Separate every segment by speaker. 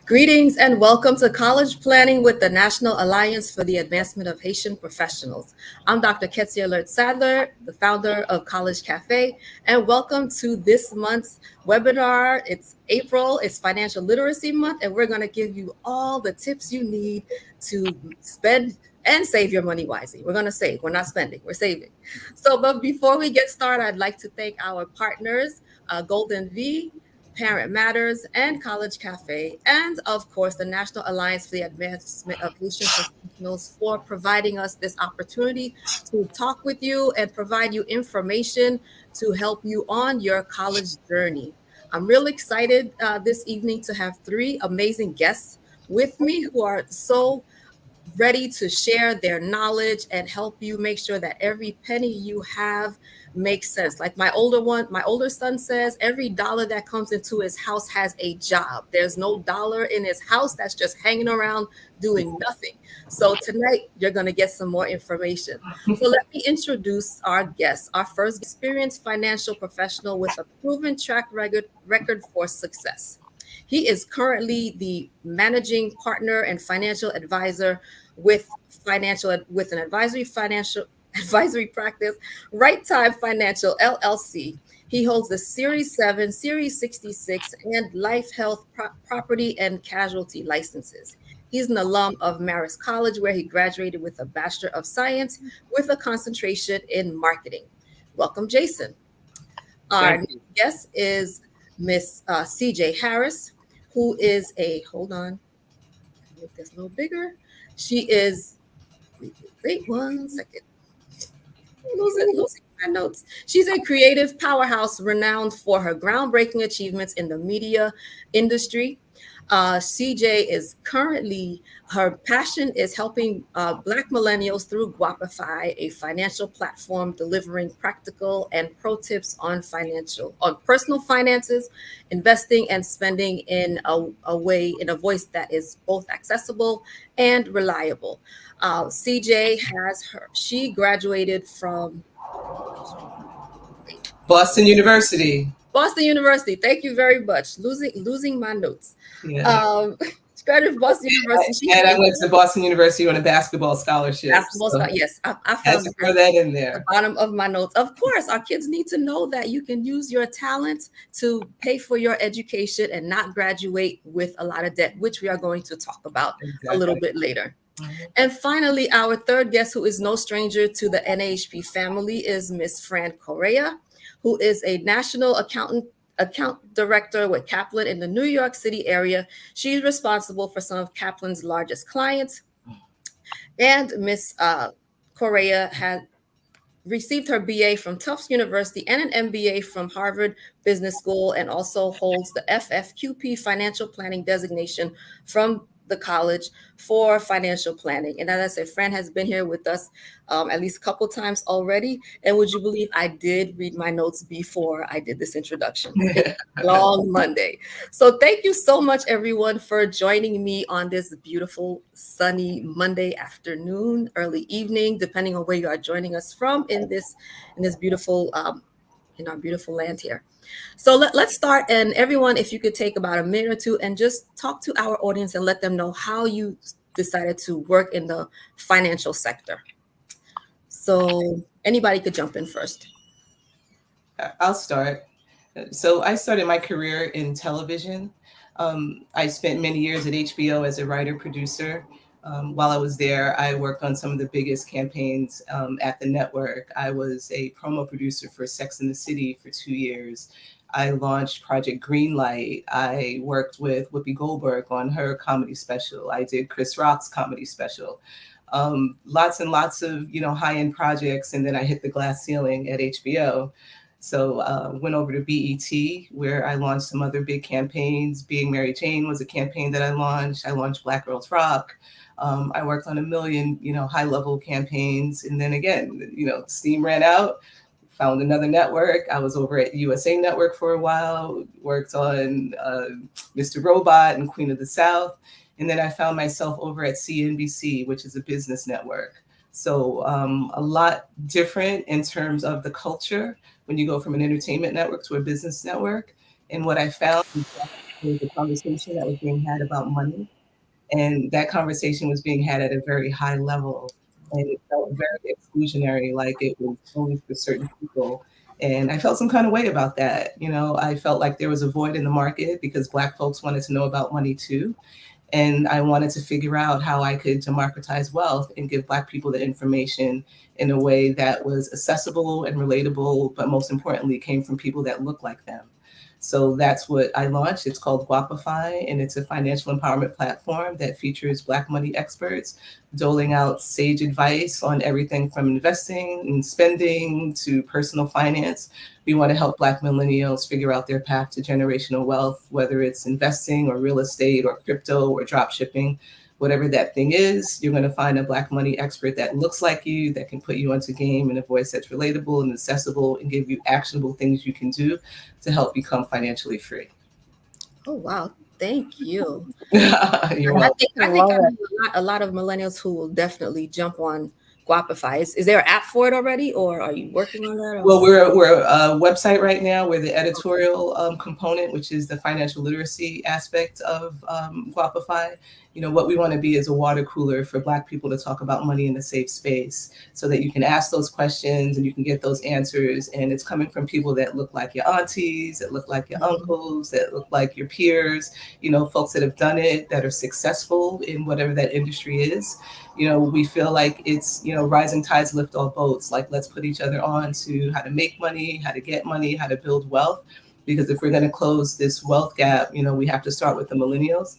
Speaker 1: Greetings and welcome to College Planning with the National Alliance for the Advancement of Haitian Professionals. I'm Dr. Ketsia Sadler, the founder of College Cafe, and welcome to this month's webinar. It's April, it's Financial Literacy Month, and we're going to give you all the tips you need to spend and save your money wisely. We're going to save, we're not spending, we're saving. But before we get started, I'd like to thank our partners, Golden V, Parent Matters, and College Cafe, and of course, the National Alliance for the Advancement of Haitian Professionals for providing us this opportunity to talk with you and provide you information to help you on your college journey. I'm really excited this evening to have three amazing guests with me who are so ready to share their knowledge and help you make sure that every penny you have makes sense. Like my older son says, every dollar that comes into his house has a job. There's no dollar in his house that's just hanging around doing nothing. So tonight you're going to get some more information. So let me introduce our guest, our first experienced financial professional with a proven track record for success. He is currently the managing partner and financial advisor with an advisory practice, Right Time Financial LLC. He holds the Series 7, Series 66, and Life Health Property and Casualty licenses. He's an alum of Marist College, where he graduated with a Bachelor of Science with a concentration in marketing. Welcome, Jason. Our next guest is Miss CJ Harris, who is hold on, make this a little bigger. She is, wait 1 second, losing my notes. She's a creative powerhouse renowned for her groundbreaking achievements in the media industry. CJ is currently, her passion is helping Black millennials through Guapify, a financial platform delivering practical and pro tips on personal finances, investing, and spending in a voice that is both accessible and reliable. She graduated from
Speaker 2: Boston University.
Speaker 1: Thank you very much. Losing my notes.
Speaker 2: Yeah.
Speaker 1: Graduated from Boston University.
Speaker 2: And I went to Boston University on a basketball scholarship.
Speaker 1: Yes, I
Speaker 2: found that in there.
Speaker 1: The bottom of my notes. Of course, our kids need to know that you can use your talent to pay for your education and not graduate with a lot of debt, which we are going to talk about a little bit later. And finally, our third guest, who is no stranger to the NAAHP family, is Miss Fran Correa, who is a national account director with Kaplan in the New York City area. She's responsible for some of Kaplan's largest clients. And Miss Correa had received her BA from Tufts University and an MBA from Harvard Business School, and also holds the FFQP Financial Planning designation from the college for financial planning. And as I said, Fran has been here with us at least a couple times already. And would you believe I did read my notes before I did this introduction? Long Monday. So thank you so much, everyone, for joining me on this beautiful sunny Monday afternoon, early evening, depending on where you are joining us from in this beautiful in our beautiful land here. So let's start. And everyone, if you could take about a minute or two and just talk to our audience and let them know how you decided to work in the financial sector. So anybody could jump in first.
Speaker 2: I'll start. So I started my career in television. I spent many years at HBO as a writer-producer. While I was there, I worked on some of the biggest campaigns at the network. I was a promo producer for Sex and the City for 2 years. I launched Project Greenlight. I worked with Whoopi Goldberg on her comedy special. I did Chris Rock's comedy special. Lots and lots of high-end projects, and then I hit the glass ceiling at HBO. So went over to BET, where I launched some other big campaigns. Being Mary Jane was a campaign that I launched. I launched Black Girls Rock. I worked on a million, high-level campaigns. And then again, steam ran out, found another network. I was over at USA Network for a while, worked on Mr. Robot and Queen of the South. And then I found myself over at CNBC, which is a business network. So a lot different in terms of the culture when you go from an entertainment network to a business network. And what I found is that there was a conversation that was being had about money, and that conversation was being had at a very high level, and it felt very exclusionary, like it was only for certain people. And I felt some kind of way about that. I felt like there was a void in the market because Black folks wanted to know about money too. And I wanted to figure out how I could democratize wealth and give Black people the information in a way that was accessible and relatable, but most importantly, came from people that look like them. So that's what I launched. It's called Guapify, and it's a financial empowerment platform that features Black money experts doling out sage advice on everything from investing and spending to personal finance. We want to help Black millennials figure out their path to generational wealth, whether it's investing or real estate or crypto or drop shipping. Whatever that thing is, you're going to find a Black money expert that looks like you, that can put you onto game in a voice that's relatable and accessible and give you actionable things you can do to help become financially free.
Speaker 1: Oh, wow. Thank you.
Speaker 2: You're welcome.
Speaker 1: I think I know a lot of millennials who will definitely jump on Guapify. Is there an app for it already, or are you working on that?
Speaker 2: Well, we're a website right now. We're the editorial component, which is the financial literacy aspect of Guapify. What we want to be is a water cooler for Black people to talk about money in a safe space so that you can ask those questions and you can get those answers. And it's coming from people that look like your aunties, that look like your uncles, that look like your peers, folks that have done it, that are successful in whatever that industry is. We feel like it's, rising tides lift all boats. Like, let's put each other on to how to make money, how to get money, how to build wealth. Because if we're going to close this wealth gap, we have to start with the millennials.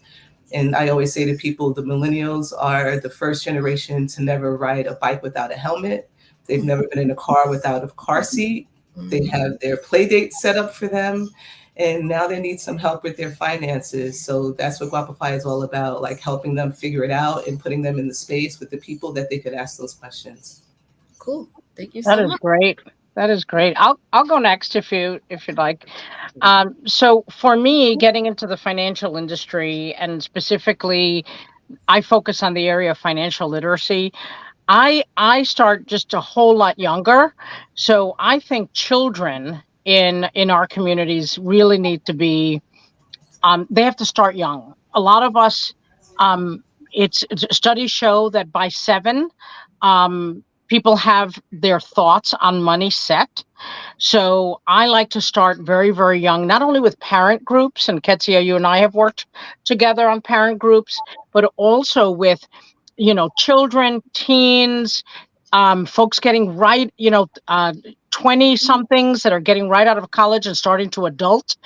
Speaker 2: And I always say to people, the millennials are the first generation to never ride a bike without a helmet. They've never been in a car without a car seat. They have their play dates set up for them. And now they need some help with their finances. So that's what Guapify is all about, like helping them figure it out and putting them in the space with the people that they could ask those questions.
Speaker 1: Cool. Thank you so much.
Speaker 3: That is great. That is great. I'll go next if you'd like. So for me, getting into the financial industry, and specifically, I focus on the area of financial literacy. I start just a whole lot younger. So I think children in our communities really need to be, they have to start young. A lot of us, studies show that by 7, people have their thoughts on money set. So I like to start very, very young, not only with parent groups, and Ketsia, you and I have worked together on parent groups, but also with, children, teens, folks getting right, 20 somethings that are getting right out of college and starting to adult,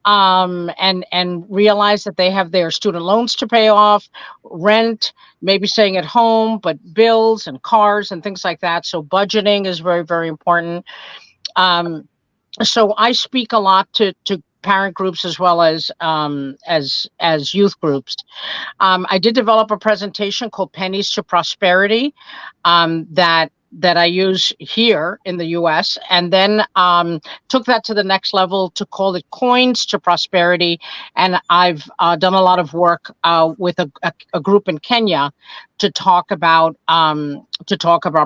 Speaker 3: and realize that they have their student loans to pay off, rent, maybe staying at home, but bills and cars and things like that. So budgeting is very, very important. So I speak a lot to parent groups as well as youth groups. I did develop a presentation called Pennies to Prosperity, that I use here in the US, and then took that to the next level to call it Coins to Prosperity. And I've done a lot of work with a group in Kenya to talk about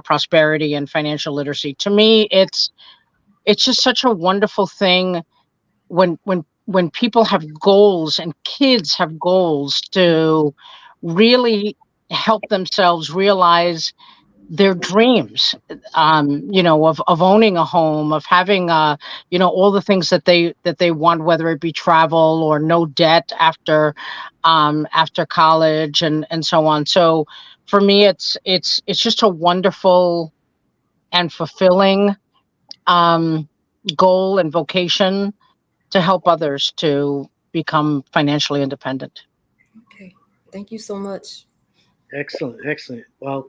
Speaker 3: prosperity and financial literacy. To me, it's just such a wonderful thing when people have goals and kids have goals to really help themselves realize their dreams, of owning a home, of having, all the things that they want, whether it be travel or no debt after college and so on. So for me, it's just a wonderful and fulfilling goal and vocation to help others to become financially independent.
Speaker 1: Okay. Thank you so much.
Speaker 4: Excellent. Well,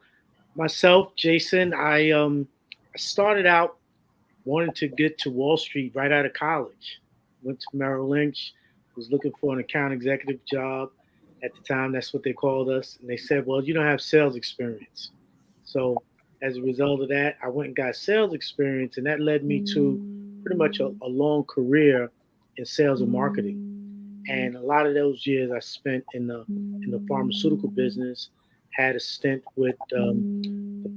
Speaker 4: myself, Jason, I started out wanting to get to Wall Street right out of college. Went to Merrill Lynch, was looking for an account executive job. At the time, that's what they called us. And they said, well, you don't have sales experience. So as a result of that, I went and got sales experience, and that led me to pretty much a long career in sales and marketing. And a lot of those years I spent in the pharmaceutical business, had a stint with the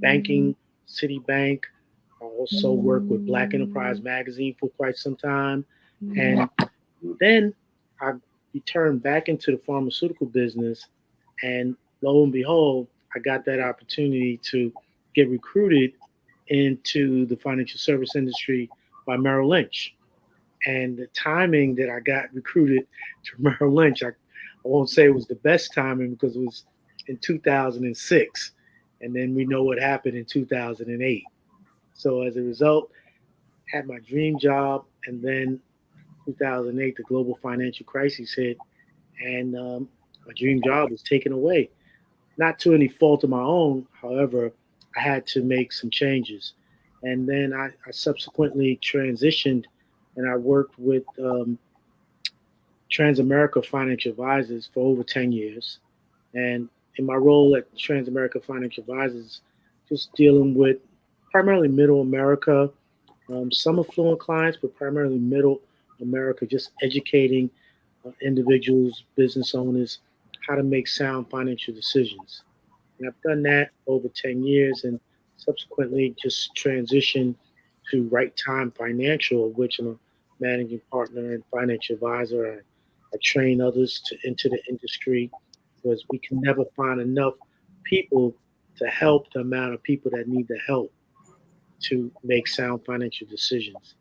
Speaker 4: banking, Citibank. I also worked with Black Enterprise Magazine for quite some time. And then I returned back into the pharmaceutical business, and lo and behold, I got that opportunity to get recruited into the financial service industry by Merrill Lynch. And the timing that I got recruited to Merrill Lynch, I won't say it was the best timing because it was in 2006. And then we know what happened in 2008. So as a result, had my dream job, and then 2008, the global financial crisis hit, and my dream job was taken away. Not to any fault of my own, however, I had to make some changes. And then I subsequently transitioned, and I worked with Transamerica Financial Advisors for over 10 years. And in my role at Transamerica Financial Advisors, just dealing with primarily middle America, some affluent clients, but primarily middle America, just educating individuals, business owners, how to make sound financial decisions. And I've done that over 10 years and subsequently just transitioned to Right Time Financial, of which I'm a managing partner and financial advisor. I train others into the industry because we can never find enough people to help the amount of people that need the help to make sound financial decisions.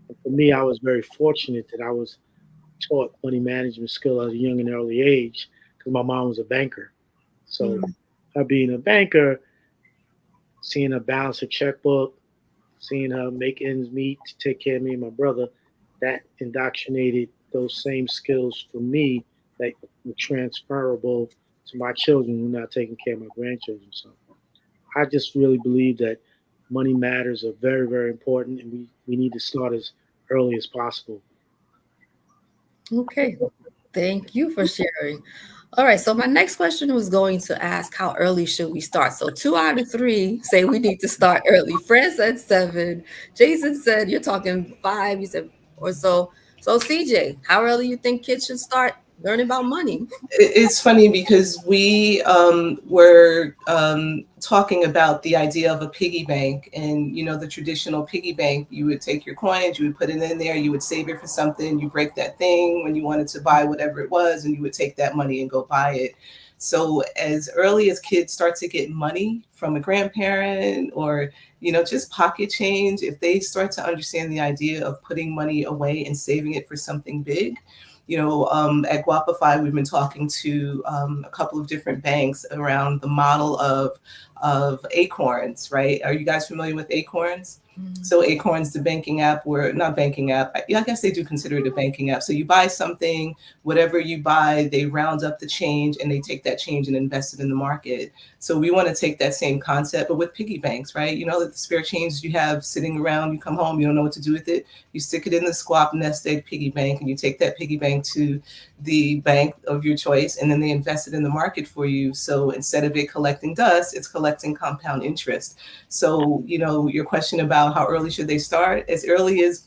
Speaker 4: And for me, I was very fortunate that I was taught money management skill at a young and early age because my mom was a banker. So her being a banker, seeing her balance a checkbook, seeing her make ends meet to take care of me and my brother, that indoctrinated those same skills for me that were transferable to my children who are now taking care of my grandchildren. So I just really believe that money matters are very, very important, and we need to start as early as possible.
Speaker 1: Okay, thank you for sharing. All right, so my next question was going to ask how early should we start? So 2 out of 3 say we need to start early. Fred said 7. Jason said you're talking 5. You said or so. So CJ, how early you think kids should start learning about money?
Speaker 2: It's funny because we were talking about the idea of a piggy bank, and the traditional piggy bank, you would take your coins, you would put it in there, you would save it for something, you break that thing when you wanted to buy whatever it was, and you would take that money and go buy it. So as early as kids start to get money from a grandparent or just pocket change, if they start to understand the idea of putting money away and saving it for something big, at Guapify, we've been talking to a couple of different banks around the model of Acorns, right? Are you guys familiar with Acorns? So Acorns, the banking app, not banking app. I guess they do consider it a banking app. So you buy something, whatever you buy, they round up the change and they take that change and invest it in the market. So we want to take that same concept, but with piggy banks, right? The spare change you have sitting around, you come home, you don't know what to do with it. You stick it in the squat nest egg piggy bank, and you take that piggy bank to the bank of your choice, and then they invest it in the market for you. So instead of it collecting dust, it's collecting compound interest. So, your question about how early should they start? As early as,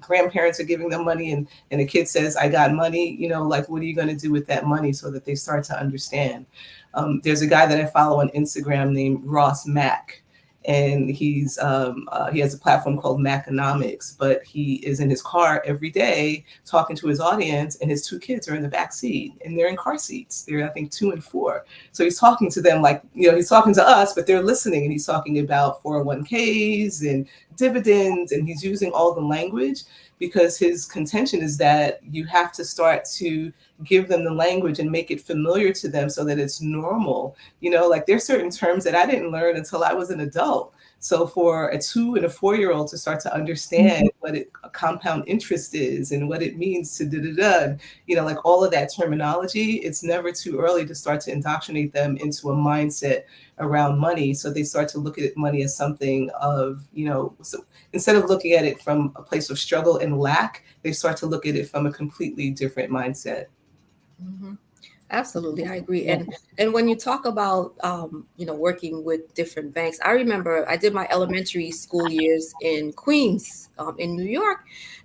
Speaker 2: grandparents are giving them money and a kid says, I got money, what are you going to do with that money so that they start to understand? There's a guy that I follow on Instagram named Ross Mack. And he has a platform called Maconomics, but he is in his car every day talking to his audience, and his 2 kids are in the back seat, and they're in car seats. They're, I think, 2 and 4. So he's talking to them like, he's talking to us, but they're listening, and he's talking about 401ks and dividends, and he's using all the language because his contention is that you have to start to give them the language and make it familiar to them so that it's normal. Like there's certain terms that I didn't learn until I was an adult. So for a 2 and a 4-year-old to start to understand what a compound interest is and what it means to like all of that terminology, it's never too early to start to indoctrinate them into a mindset around money. So they start to look at money as something of, so instead of looking at it from a place of struggle and lack, they start to look at it from a completely different mindset.
Speaker 1: Mm-hmm. Absolutely, I agree. And when you talk about working with different banks, I remember I did my elementary school years in Queens, in New York,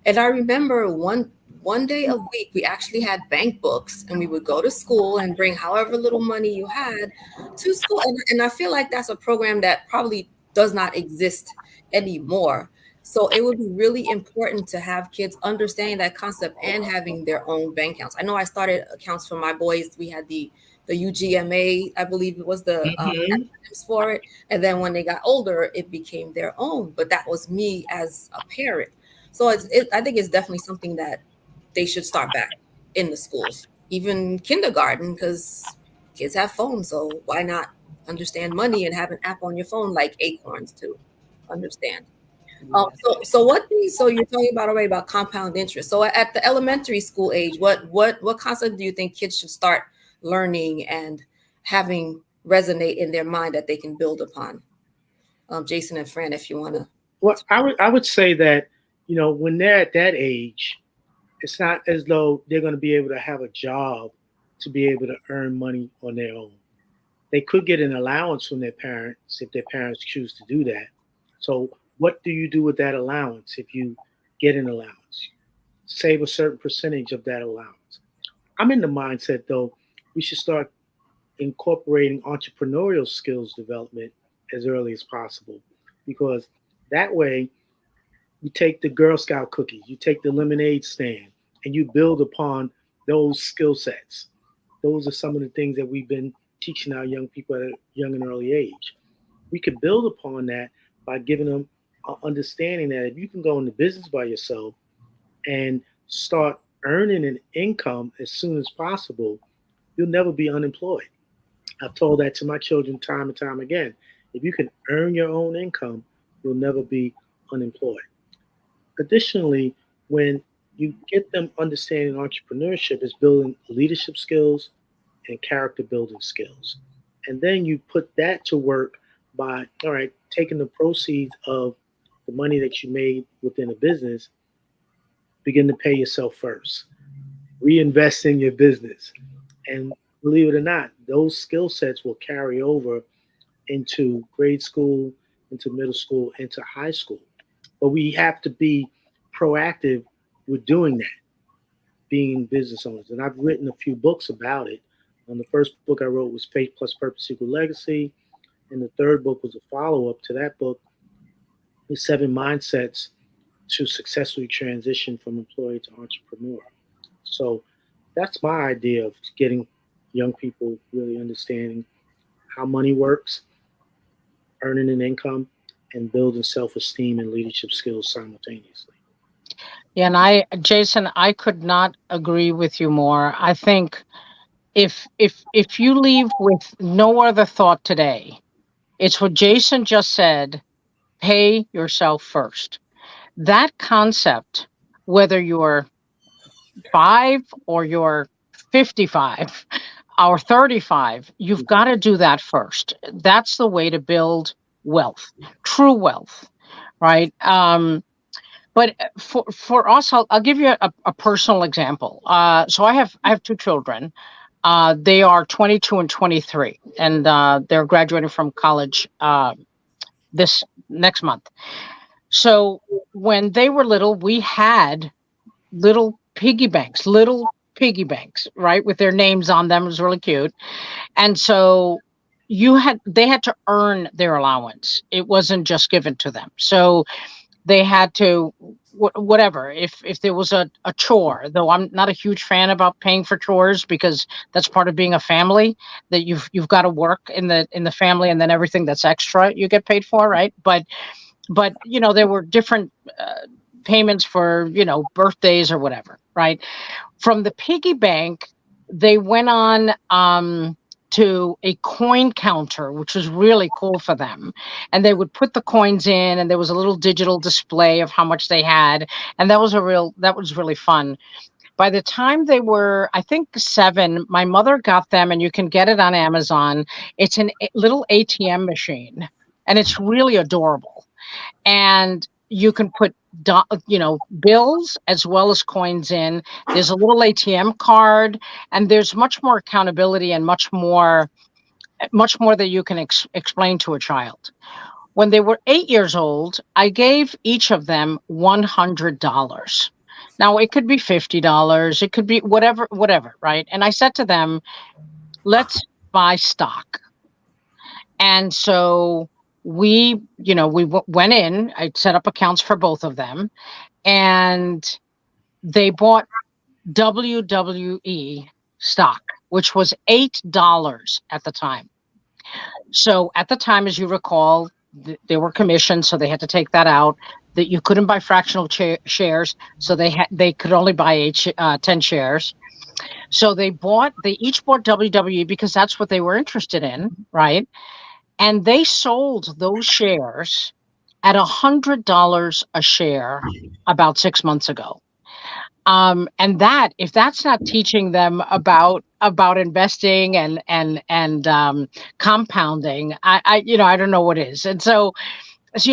Speaker 1: and I remember one day a week we actually had bank books, and we would go to school and bring however little money you had to school, and I feel like that's a program that probably does not exist anymore. So it would be really important to have kids understanding that concept and having their own bank accounts. I know I started accounts for my boys. We had the UGMA, I believe it was the acronyms for it. And then when they got older, it became their own. But that was me as a parent. So I think it's definitely something that they should start back in the schools, even kindergarten, because kids have phones. So why not understand money and have an app on your phone like Acorns to understand? So you're talking about already about compound interest. So at the elementary school age, what concept do you think kids should start learning and having resonate in their mind that they can build upon? Jason and Fran, if you want to.
Speaker 4: Well, I would say that, when they're at that age, it's not as though they're going to be able to have a job to be able to earn money on their own. They could get an allowance from their parents if their parents choose to do that. So what do you do with that allowance if you get an allowance? Save a certain percentage of that allowance. I'm in the mindset, though, we should start incorporating entrepreneurial skills development as early as possible, because that way you take the Girl Scout cookies, you take the lemonade stand, and you build upon those skill sets. Those are some of the things that we've been teaching our young people at a young and early age. We could build upon that by giving them an understanding that if you can go into business by yourself and start earning an income as soon as possible, you'll never be unemployed. I've told that to my children time and time again. If you can earn your own income, you'll never be unemployed. Additionally, when you get them understanding entrepreneurship is building leadership skills and character building skills. And then you put that to work by, all right, taking the proceeds of the money that you made within a business, begin to pay yourself first, reinvest in your business. And believe it or not, those skill sets will carry over into grade school, into middle school, into high school. But we have to be proactive with doing that, being business owners. And I've written a few books about it. The first book I wrote was Faith Plus Purpose Equal Legacy. And the third book was a follow-up to that book, The 7 Mindsets to Successfully Transition from Employee to Entrepreneur. So that's my idea of getting young people really understanding how money works, earning an income, and building self-esteem and leadership skills simultaneously.
Speaker 3: Yeah, and Jason, I could not agree with you more. I think if you leave with no other thought today, it's what Jason just said, pay yourself first. That concept, whether you're 5 or you're 55 or 35, you've got to do that first. That's the way to build wealth, true wealth, right? But for us, I'll give you a personal example. So I have 2 children. They are 22 and 23, and they're graduating from college this next month. So when they were little, we had little piggy banks, right, with their names on them. It was really cute. And so they had to earn their allowance. It wasn't just given to them. So they had to whatever, if there was a chore, though I'm not a huge fan about paying for chores, because that's part of being a family, that you've got to work in the family, and then everything that's extra you get paid for, right? But there were different payments for birthdays or whatever, right? From the piggy bank, they went on to a coin counter, which was really cool for them. And they would put the coins in, and there was a little digital display of how much they had. And that was really fun. By the time they were, I think, 7, my mother got them, and you can get it on Amazon. It's a little ATM machine, and it's really adorable. And you can put bills as well as coins in. There's a little ATM card, and there's much more accountability and much more that you can explain to a child. When they were 8 years old, I gave each of them $100. Now it could be $50, it could be whatever, right? And I said to them, let's buy stock. And so we went in, I set up accounts for both of them, and they bought WWE stock, which was $8 at the time. So at the time, as you recall, they were commissioned, so they had to take that out. That you couldn't buy fractional shares, so they could only buy 10 shares. So they each bought WWE because that's what they were interested in, right? And they sold those shares at $100 a share about 6 months ago. And if that's not teaching them about investing and compounding, I don't know what is. And so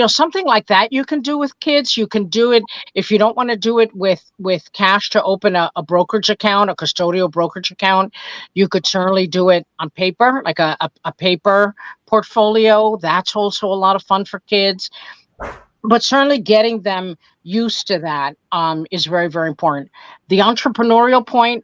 Speaker 3: something like that you can do with kids. You can do it if you don't want to do it with cash to open a brokerage account, a custodial brokerage account. You could certainly do it on paper, like a paper portfolio. That's also a lot of fun for kids. But certainly getting them used to that is very, very important. The entrepreneurial point,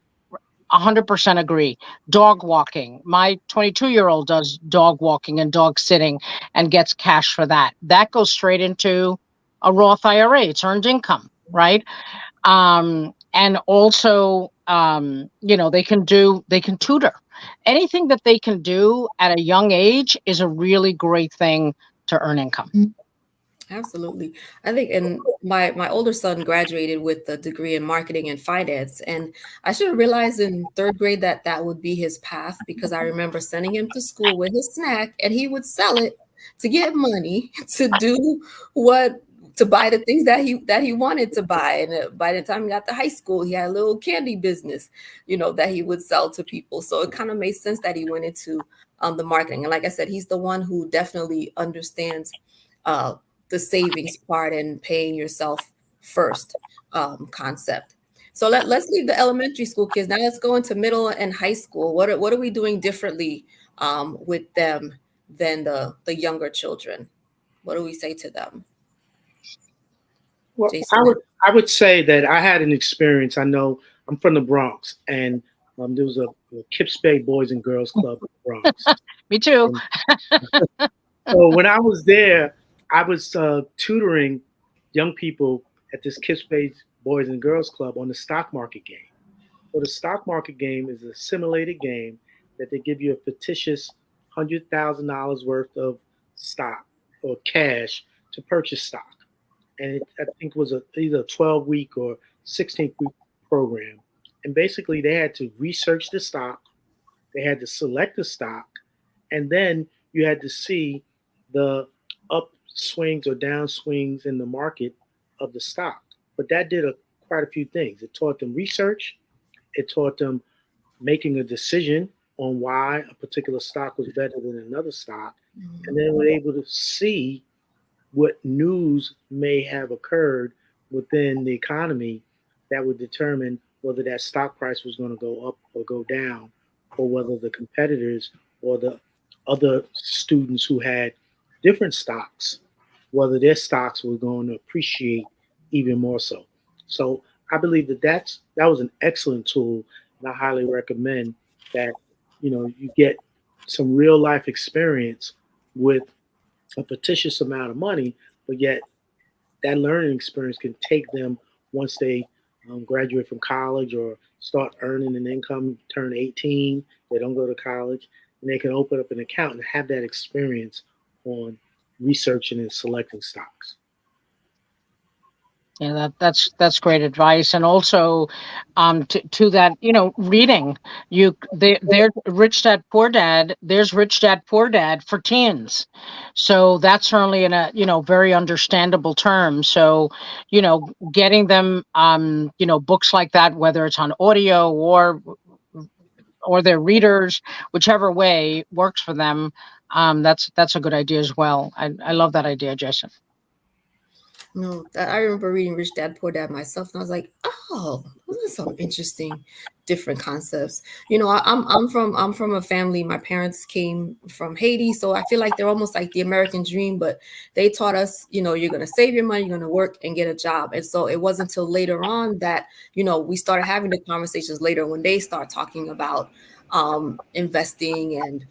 Speaker 3: 100% agree. Dog walking. My 22-year-old does dog walking and dog sitting and gets cash for that. That goes straight into a Roth IRA. It's earned income, right? And also, they can tutor. Anything that they can do at a young age is a really great thing to earn income.
Speaker 1: Absolutely. I think, and my older son graduated with a degree in marketing and finance, and I should have realized in third grade that would be his path, because I remember sending him to school with his snack, and he would sell it to get money to buy the things that he wanted to buy. And by the time he got to high school, he had a little candy business, that he would sell to people. So it kind of made sense that he went into the marketing. And like I said, he's the one who definitely understands the savings part and paying yourself first concept. So let's leave the elementary school kids. Now let's go into middle and high school. What are we doing differently with them than the younger children? What do we say to them?
Speaker 4: Well, I would say that I had an experience. I know I'm from the Bronx, and there was a Kips Bay Boys and Girls Club in the Bronx.
Speaker 3: Me too.
Speaker 4: So when I was there, I was tutoring young people at this Kips Bay Boys and Girls Club on the stock market game. So the stock market game is a simulated game that they give you a fictitious $100,000 worth of stock or cash to purchase stock. And I think it was either a 12-week or 16-week program. And basically they had to research the stock, they had to select the stock, and then you had to see the upswings or downswings in the market of the stock. But that did quite a few things. It taught them research. It taught them making a decision on why a particular stock was better than another stock. Mm-hmm. And then were able to see what news may have occurred within the economy that would determine whether that stock price was going to go up or go down, or whether the competitors or the other students who had different stocks, whether their stocks were going to appreciate even more so. So I believe that was an excellent tool, and I highly recommend that you get some real life experience with a fictitious amount of money, but yet that learning experience can take them once they graduate from college or start earning an income, turn 18, they don't go to college, and they can open up an account and have that experience on researching and selecting stocks.
Speaker 3: Yeah, that's great advice. And also to that, reading, there's Rich Dad Poor Dad, there's Rich Dad Poor Dad for teens. So that's certainly in a, very understandable term. So, getting them, books like that, whether it's on audio or their readers, whichever way works for them, that's a good idea as well. I love that idea, Jason.
Speaker 1: No, I remember reading Rich Dad Poor Dad myself, and I was like, "Oh, those are some interesting, different concepts." I'm from a family. My parents came from Haiti, so I feel like they're almost like the American dream. But they taught us, you're gonna save your money, you're gonna work and get a job. And so it wasn't until later on that we started having the conversations later when they start talking about investing and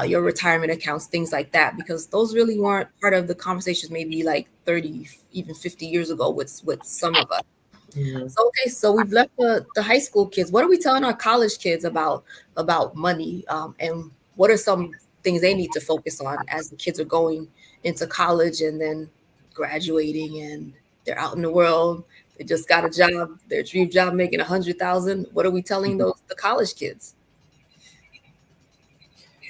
Speaker 1: your retirement accounts, things like that, because those really weren't part of the conversations maybe like 30, even 50 years ago with some of us.
Speaker 2: Mhm.
Speaker 1: So, okay, so we've left the high school kids. What are we telling our college kids about money, and what are some things they need to focus on as the kids are going into college and then graduating and they're out in the world? They just got a job, their dream job, making 100,000. What are we telling the college kids?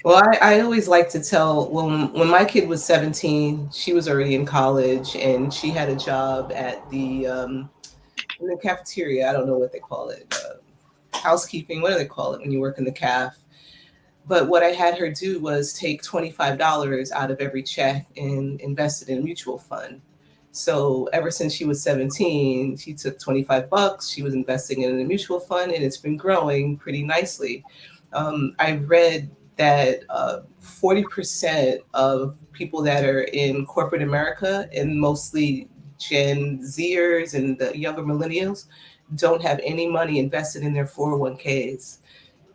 Speaker 2: Well, I always like to tell, when my kid was 17, she was already in college and she had a job at in the cafeteria. I don't know what they call it, housekeeping. What do they call it when you work in the caf? But what I had her do was take $25 out of every check and invest it in a mutual fund. So ever since she was 17, she took $25. She was investing it in a mutual fund, and it's been growing pretty nicely. I read that 40% of people that are in corporate America, and mostly Gen Zers and the younger millennials, don't have any money invested in their 401ks.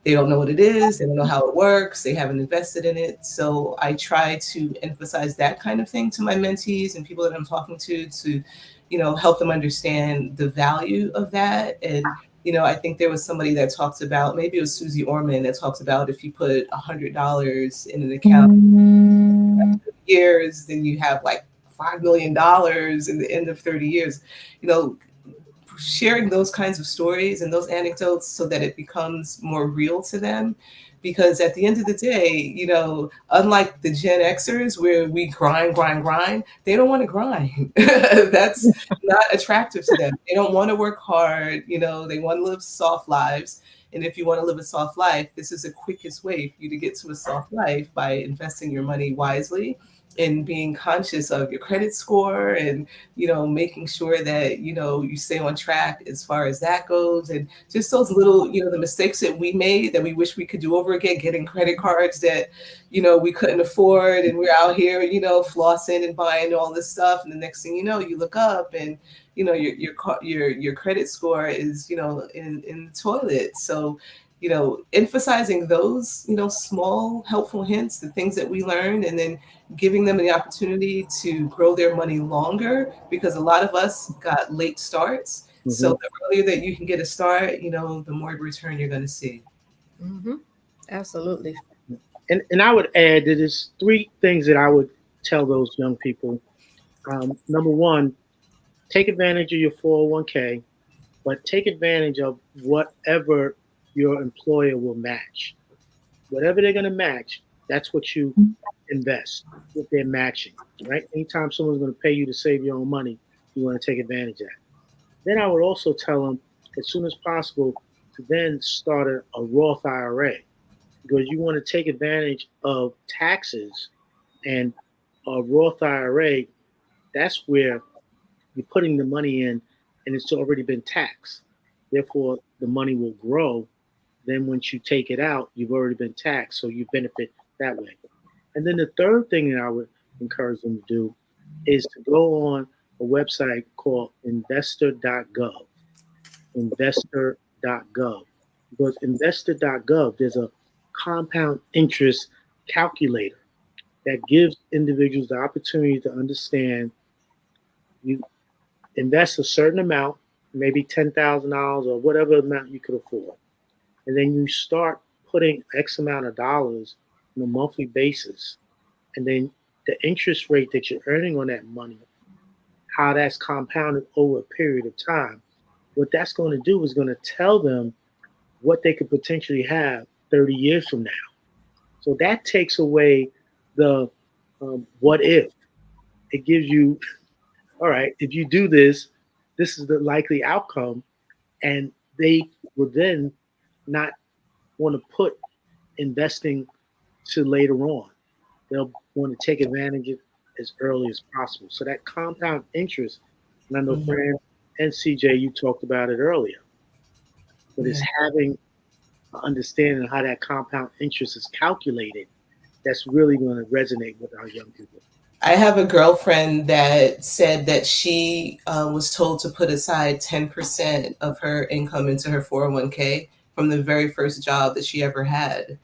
Speaker 2: They don't know what it is. They don't know how it works. They haven't invested in it. So I try to emphasize that kind of thing to my mentees and people that I'm talking to, help them understand the value of that. And, I think there was somebody that talked about, maybe it was Susie Orman, that talked about if you put $100 in an account for years, then you have like $5 million in the end of 30 years. Sharing those kinds of stories and those anecdotes so that it becomes more real to them. Because at the end of the day, unlike the Gen Xers where we grind, they don't want to grind. That's not attractive to them. They don't want to work hard. They want to live soft lives. And if you want to live a soft life, this is the quickest way for you to get to a soft life, by investing your money wisely and being conscious of your credit score, and making sure that you stay on track as far as that goes. And just those little, the mistakes that we made that we wish we could do over again, getting credit cards that we couldn't afford, and we're out here flossing and buying all this stuff, and the next thing you look up and your credit score is in the toilet. So emphasizing those small helpful hints, the things that we learned, and then giving them the opportunity to grow their money longer, because a lot of us got late starts. Mm-hmm. So the earlier that you can get a start, the more return you're going to see.
Speaker 1: Mm-hmm. Absolutely.
Speaker 4: And I would add that there's three things that I would tell those young people. Number one, take advantage of your 401k, but take advantage of whatever your employer will match. Whatever they're going to match, that's what you invest, what they're matching, right? Anytime someone's going to pay you to save your own money, you want to take advantage of that. Then I would also tell them, as soon as possible, to then start a Roth IRA, because you want to take advantage of taxes. And a Roth IRA, that's where you're putting the money in and it's already been taxed. Therefore, the money will grow. Then once you take it out, you've already been taxed, so you benefit that way. And then the third thing that I would encourage them to do is to go on a website called investor.gov. Investor.gov. Because investor.gov, there's a compound interest calculator that gives individuals the opportunity to understand you invest a certain amount, maybe $10,000 or whatever amount you could afford. And then you start putting X amount of dollars on a monthly basis. And then the interest rate that you're earning on that money, how that's compounded over a period of time, what that's going to do is going to tell them what they could potentially have 30 years from now. So that takes away the what if. It gives you, all right, if you do this, this is the likely outcome. And they will then not want to put investing to later on. They'll want to take advantage of it as early as possible. So that compound interest, and I know Fran and CJ, you talked about it earlier, but it's having an understanding of how that compound interest is calculated that's really going to resonate with our young people.
Speaker 2: I have a girlfriend that said that she was told to put aside 10% of her income into her 401k from the very first job that she ever had.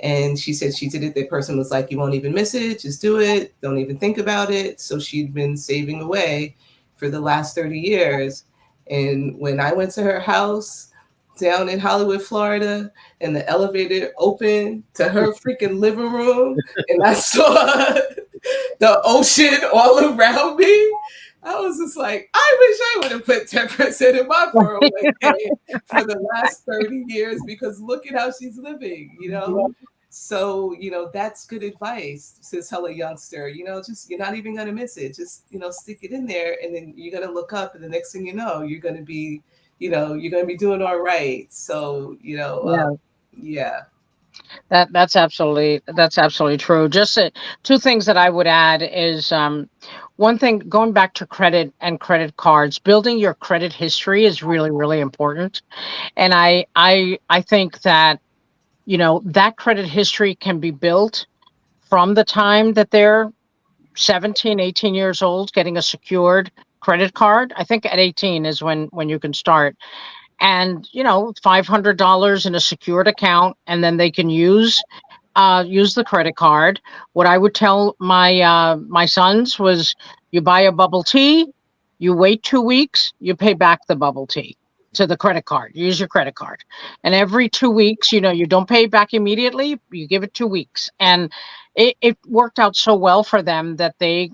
Speaker 2: And she said she did it. The person was like, you won't even miss it. Just do it. Don't even think about it. So she'd been saving away for the last 30 years. And when I went to her house down in Hollywood, Florida, and the elevator opened to her freaking living room, and I saw the ocean all around me, I was just like, I wish I would have put 10% in my 401k for the last 30 years, because look at how she's living, you know? So, you know, that's good advice to tell a youngster, you know, just, you're not even going to miss it. Just, you know, stick it in there, and then you're going to look up, and the next thing you know, you're going to be, you know, you're going to be doing all right. So, you know, yeah.
Speaker 3: That's absolutely true. Just two things that I would add is one thing, going back to credit and credit cards, building your credit history is really, really important. And I think that, you know, that credit history can be built from the time that they're 17, 18 years old, getting a secured credit card. I think at 18 is when you can start. And, you know, $500 in a secured account, and then they can use the credit card. What I would tell my sons was, you buy a bubble tea, you wait 2 weeks, you pay back the bubble tea to the credit card. Use your credit card, and every 2 weeks, you know, you don't pay it back immediately. You give it 2 weeks, and it worked out so well for them that they,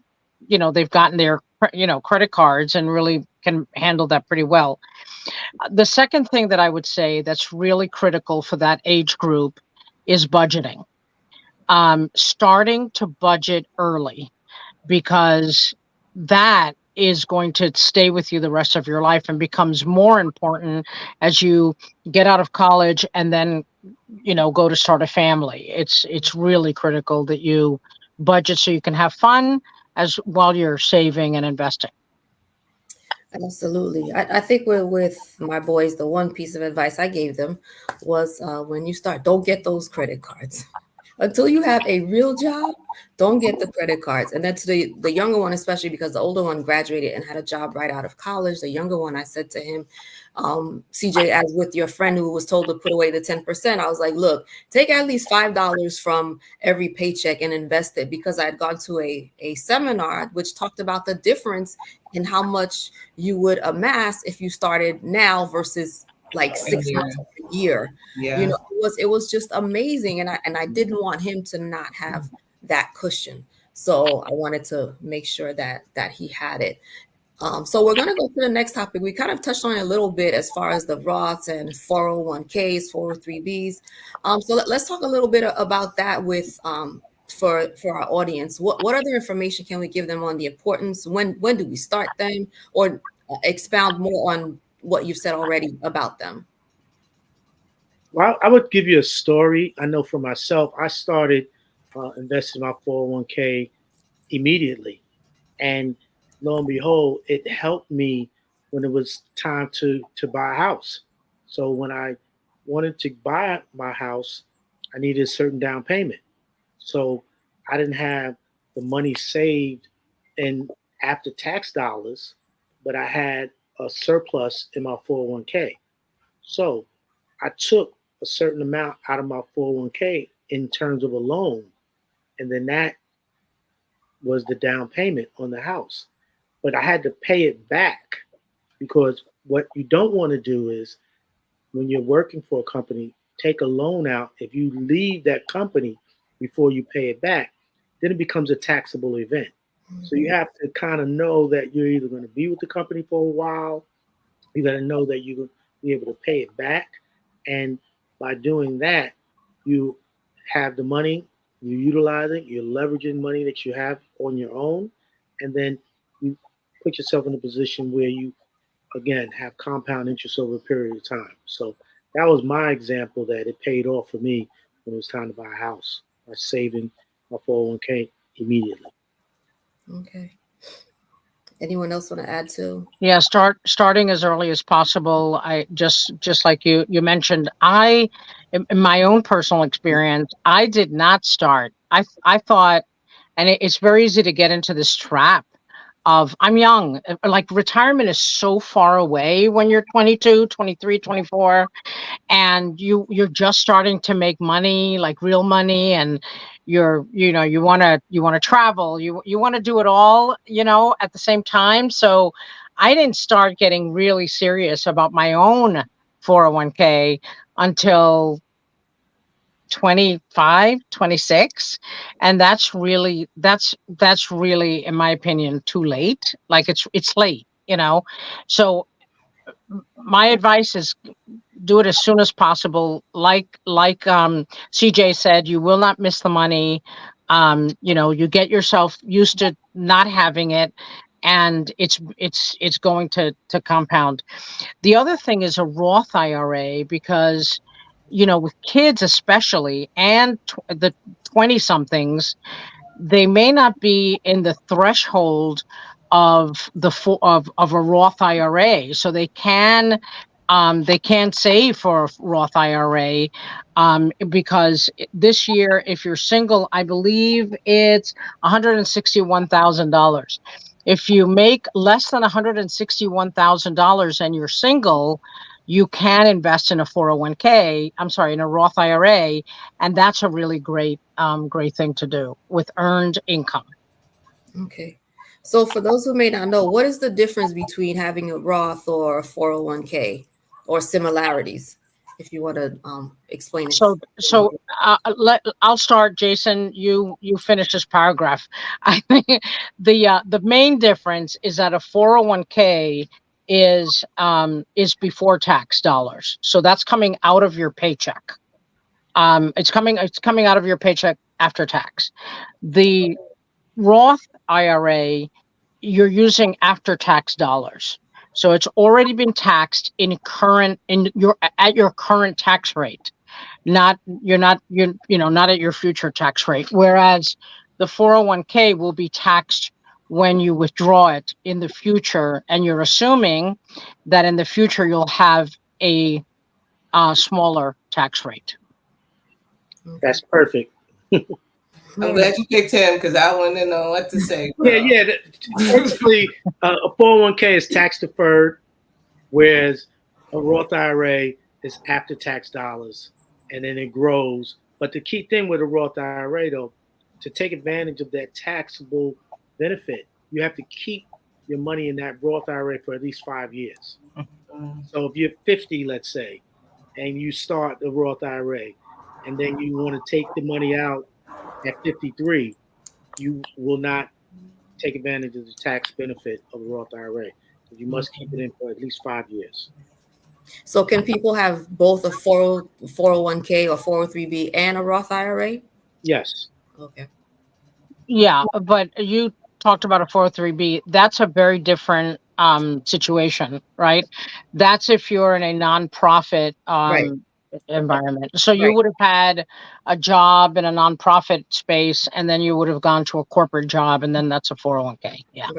Speaker 3: you know, they've gotten their, you know, credit cards and really can handle that pretty well. The second thing that I would say that's really critical for that age group is budgeting. Starting to budget early, because that is going to stay with you the rest of your life and becomes more important as you get out of college and then, you know, go to start a family. It's really critical that you budget so you can have fun as while you're saving and investing.
Speaker 1: Absolutely. I think with my boys, the one piece of advice I gave them was when you start, don't get those credit cards. Until you have a real job, don't get the credit cards. And that's the younger one, especially because the older one graduated and had a job right out of college. The younger one, I said to him, CJ, as with your friend who was told to put away the 10%, I was like, look, take at least $5 from every paycheck and invest it, because I had gone to a seminar which talked about the difference in how much you would amass if you started now versus like 6 months a year.
Speaker 2: Yeah.
Speaker 1: You know, it was just amazing. And I didn't want him to not have that cushion. So I wanted to make sure that he had it. So we're going to go to the next topic. We kind of touched on it a little bit as far as the Roths and 401ks, 403bs. So let's talk a little bit about that with for our audience. What other information can we give them on the importance? When do we start them, or expound more on what you've said already about them?
Speaker 4: Well, I would give you a story. I know for myself, I started investing in my 401k immediately. And lo and behold, it helped me when it was time to buy a house. So when I wanted to buy my house, I needed a certain down payment. So I didn't have the money saved in after tax dollars, but I had a surplus in my 401k. So I took a certain amount out of my 401k in terms of a loan, and then that was the down payment on the house. But I had to pay it back, because what you don't want to do is, when you're working for a company, take a loan out. If you leave that company before you pay it back, then it becomes a taxable event. Mm-hmm. So you have to kind of know that you're either going to be with the company for a while, you got to know that you're going to be able to pay it back. And by doing that, you have the money, you're utilizing, you're leveraging money that you have on your own, and then you put yourself in a position where you, again, have compound interest over a period of time. So that was my example, that it paid off for me when it was time to buy a house by saving my 401k immediately.
Speaker 1: Okay. Anyone else want to add to?
Speaker 3: Yeah, starting as early as possible. I just like you mentioned, in my own personal experience, I did not start. I thought, and it's very easy to get into this trap I'm young, like retirement is so far away when you're 22, 23, 24, and you're just starting to make money, like real money, and you want to travel, you want to do it all, at the same time. So I didn't start getting really serious about my own 401k until 25, 26, and that's really, in my opinion, too late. Like it's late, so my advice is do it as soon as possible. Like CJ said, you will not miss the money. You get yourself used to not having it, and it's going to compound. The other thing is a Roth IRA, because with kids especially, and the 20 somethings, they may not be in the threshold of of a Roth IRA, so they can save for a Roth IRA, because this year, if you're single, I believe it's $161,000. If you make less than $161,000 and you're single, you can invest in a 401k. I'm sorry, in a Roth IRA, and that's a really great thing to do with earned income.
Speaker 1: Okay. So for those who may not know, what is the difference between having a Roth or a 401k, or similarities, if you want to explain it?
Speaker 3: So I'll start. Jason, you finish this paragraph. I think the main difference is that a 401k is before tax dollars. So that's coming out of your paycheck. It's coming out of your paycheck after tax. The Roth IRA, you're using after tax dollars. So it's already been taxed at your current tax rate. Not at your future tax rate. Whereas the 401k will be taxed when you withdraw it in the future, and you're assuming that in the future you'll have a smaller tax rate.
Speaker 4: That's perfect.
Speaker 2: I'm glad you picked him, because I want to know what to say.
Speaker 4: Yeah. Basically, a 401k is tax deferred, whereas a Roth IRA is after tax dollars, and then it grows. But the key thing with a Roth IRA, though, to take advantage of that taxable benefit, you have to keep your money in that Roth IRA for at least 5 years. So if you're 50, let's say, and you start the Roth IRA, and then you want to take the money out at 53, you will not take advantage of the tax benefit of a Roth IRA. So you must keep it in for at least 5 years.
Speaker 1: So can people have both a 401k or 403b and a Roth IRA?
Speaker 4: Yes.
Speaker 1: Okay.
Speaker 3: Yeah, but you talked about a 403b. That's a very different situation, right? That's if you're in a nonprofit
Speaker 1: Right.
Speaker 3: environment. So you would have had a job in a nonprofit space, and then you would have gone to a corporate job, and then that's a 401k. Yeah.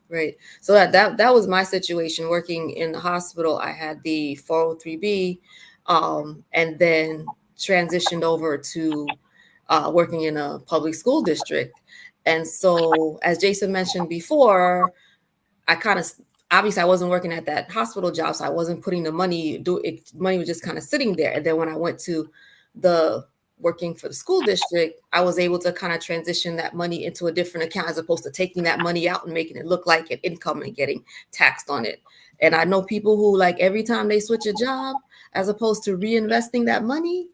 Speaker 1: Right. So that was my situation. Working in the hospital, I had the 403b, and then transitioned over to working in a public school district. And so, as Jason mentioned before, obviously I wasn't working at that hospital job, so I wasn't putting the money. Money was just kind of sitting there. And then when I went to the working for the school district, I was able to kind of transition that money into a different account, as opposed to taking that money out and making it look like an income and getting taxed on it. And I know people who, like, every time they switch a job, as opposed to reinvesting that money,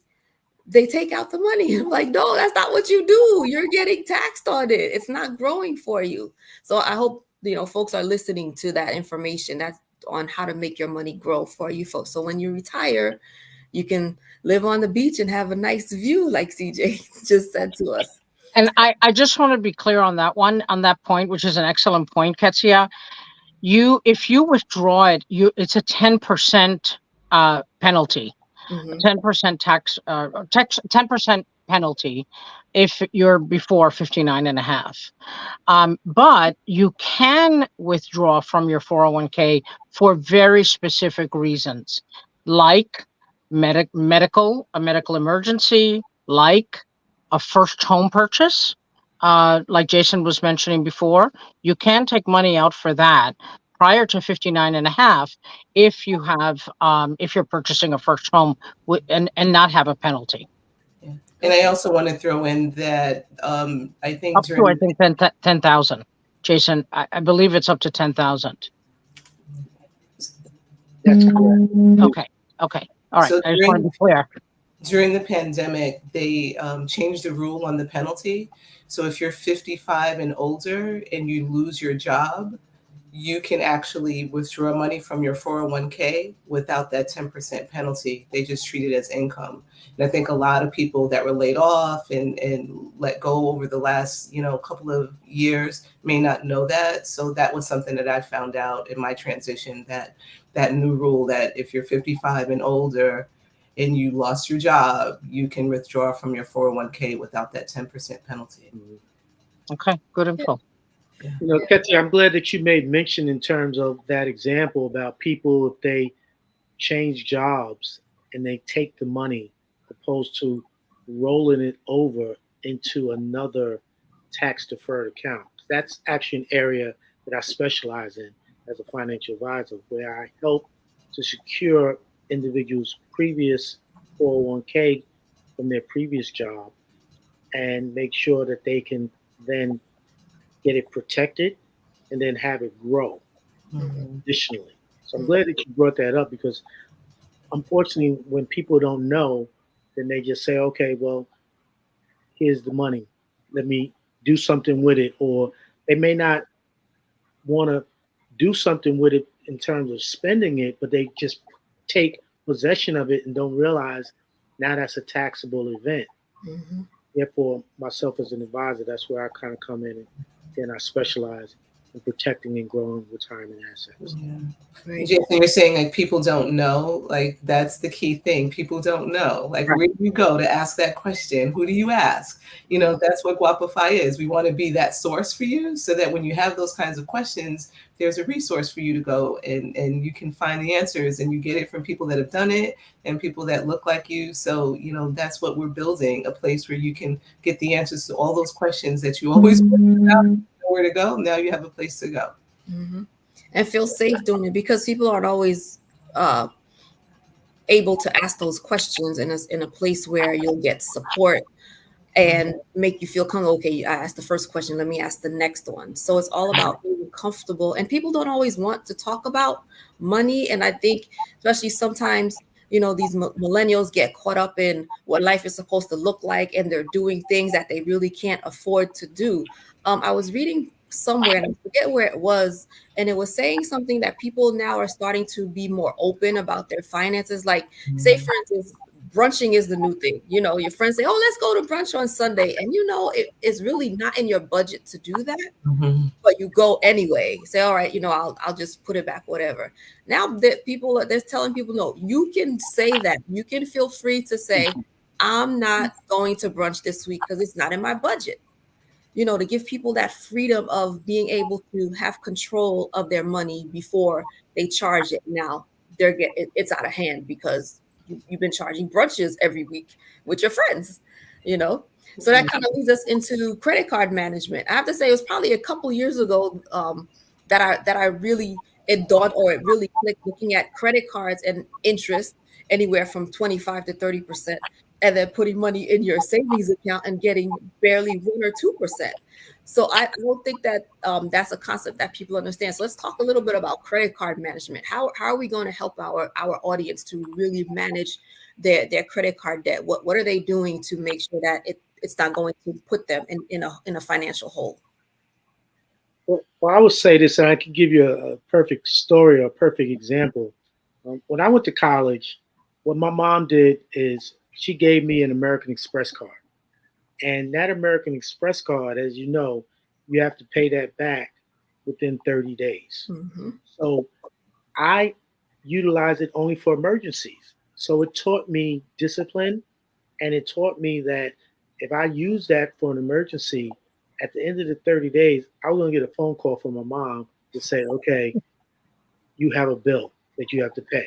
Speaker 1: they take out the money. I'm like, no, that's not what you do. You're getting taxed on it. It's not growing for you. So I hope, folks are listening to that information. That's on how to make your money grow for you folks. So when you retire, you can live on the beach and have a nice view, like CJ just said to us.
Speaker 3: And I just want to be clear on that point, which is an excellent point, Ketsia. If you withdraw it, it's a 10% penalty. 10% tax, 10% penalty if you're before 59 and a half. But you can withdraw from your 401k for very specific reasons, like a medical emergency, like a first home purchase, like Jason was mentioning before, you can take money out for that prior to 59 and a half if you have if you're purchasing a first home and not have a penalty.
Speaker 2: Yeah. And I also want to throw in that I think
Speaker 3: Up to, I think, 10,000. Jason, I believe it's up to 10,000.
Speaker 4: That's correct.
Speaker 3: Okay. All right.
Speaker 2: So
Speaker 3: I just want to be clear.
Speaker 2: During the pandemic, they changed the rule on the penalty. So if you're 55 and older and you lose your job, you can actually withdraw money from your 401k without that 10% penalty. They just treat it as income. And I think a lot of people that were laid off and let go over the last, couple of years may not know that. So that was something that I found out in my transition, that new rule that if you're 55 and older and you lost your job, you can withdraw from your 401k without that 10% penalty.
Speaker 3: Okay, good info.
Speaker 4: Ketsia, I'm glad that you made mention in terms of that example about people, if they change jobs and they take the money opposed to rolling it over into another tax deferred account. That's actually an area that I specialize in as a financial advisor, where I help to secure individuals' previous 401k from their previous job and make sure that they can then get it protected and then have it grow additionally. So I'm glad that you brought that up, because unfortunately, when people don't know, then they just say, okay, well, here's the money. Let me do something with it. Or they may not want to do something with it in terms of spending it, but they just take possession of it and don't realize now that's a taxable event.
Speaker 1: Mm-hmm.
Speaker 4: Therefore, myself as an advisor, that's where I kind of come in and I specialize in protecting and growing retirement assets.
Speaker 2: Yeah.
Speaker 1: Great.
Speaker 2: Jason, you're saying like people don't know, like that's the key thing. People don't know, like where do you go to ask that question? Who do you ask? That's what Guapify is. We want to be that source for you so that when you have those kinds of questions, there's a resource for you to go and you can find the answers, and you get it from people that have done it and people that look like you. So, that's what we're building, a place where you can get the answers to all those questions that you always wonder about, know where to go. Now you have a place to go.
Speaker 1: Mm-hmm. And feel safe doing it, because people aren't always able to ask those questions in a place where you'll get support and make you feel comfortable. Okay, I asked the first question, let me ask the next one. So it's all about being comfortable. And people don't always want to talk about money. And I think, especially sometimes, these millennials get caught up in what life is supposed to look like, and they're doing things that they really can't afford to do. I was reading somewhere, and I forget where it was, and it was saying something that people now are starting to be more open about their finances. Like, say, for instance, brunching is the new thing. Your friends say, oh, let's go to brunch on Sunday. And it's really not in your budget to do that, but you go anyway. Say, all right, I'll just put it back, whatever. Now that they're telling people, no, you can say that. You can feel free to say, I'm not going to brunch this week because it's not in my budget. To give people that freedom of being able to have control of their money before they charge it. Now it's out of hand because you've been charging brunches every week with your friends, So that kind of leads us into credit card management. I have to say, it was probably a couple years ago that I really, it dawned, or it really clicked, looking at credit cards and interest anywhere from 25 to 30%, and then putting money in your savings account and getting barely 1 or 2%. So I don't think that that's a concept that people understand. So let's talk a little bit about credit card management. How are we going to help our audience to really manage their credit card debt? What are they doing to make sure that it's not going to put them in a financial hole?
Speaker 4: Well, I would say this, and I could give you a perfect story or a perfect example. When I went to college, what my mom did is she gave me an American Express card. And that American Express card, as you know, you have to pay that back within 30 days.
Speaker 1: Mm-hmm.
Speaker 4: So I utilize it only for emergencies. So it taught me discipline, and it taught me that if I use that for an emergency, at the end of the 30 days, I was going to get a phone call from my mom to say, okay, you have a bill that you have to pay.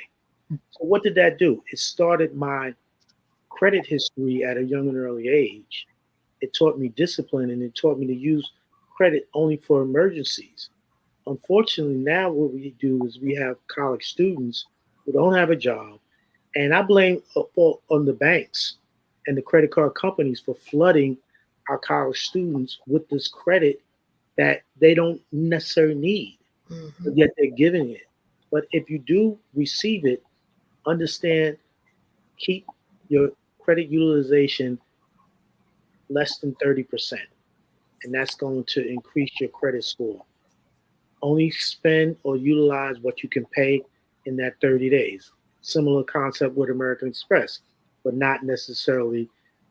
Speaker 4: So what did that do? It started my credit history at a young and early age. it taught me discipline, and it taught me to use credit only for emergencies. Unfortunately, now what we do is we have college students who don't have a job, and I blame on the banks and the credit card companies for flooding our college students with this credit that they don't necessarily need, but yet they're giving it. But if you do receive it, understand, keep your credit utilization less than 30%, and that's going to increase your credit score. Only spend or utilize what you can pay in that 30 days. Similar concept with American Express, but not necessarily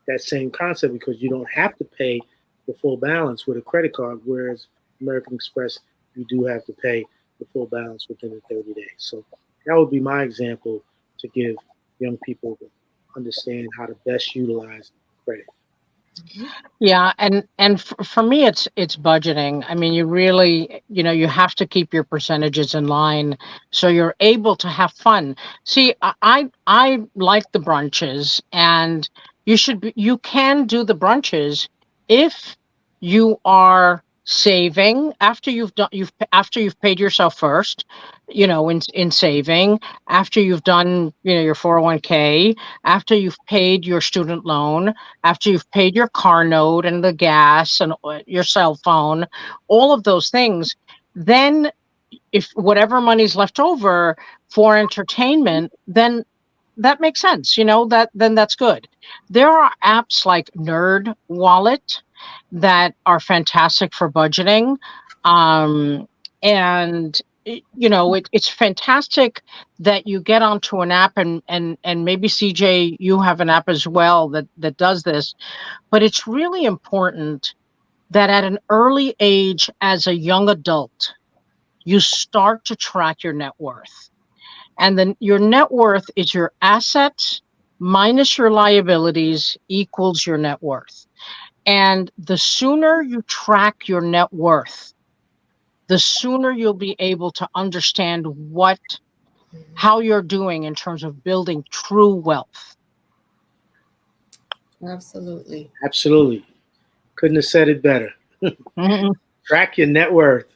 Speaker 4: that same concept, because you don't have to pay the full balance with a credit card, whereas American Express, you do have to pay the full balance within the 30 days. So that would be my example to give young people to understand how to best utilize credit.
Speaker 3: Yeah, and for me, it's budgeting. I mean, you really, you have to keep your percentages in line so you're able to have fun. See, I like the brunches, and you can do the brunches if you are saving after you've paid yourself first, in saving, after you've done, your 401k, after you've paid your student loan, after you've paid your car note and the gas and your cell phone, all of those things. Then if whatever money's left over for entertainment, then that makes sense, then that's good. There are apps like Nerd Wallet that are fantastic for budgeting. And it's fantastic that you get onto an app, and maybe CJ, you have an app as well that does this. But it's really important that at an early age, as a young adult, you start to track your net worth. And then your net worth is your assets minus your liabilities equals your net worth. And the sooner you track your net worth, the sooner you'll be able to understand how you're doing in terms of building true wealth.
Speaker 1: Absolutely.
Speaker 4: Absolutely. Couldn't have said it better. Track your net worth.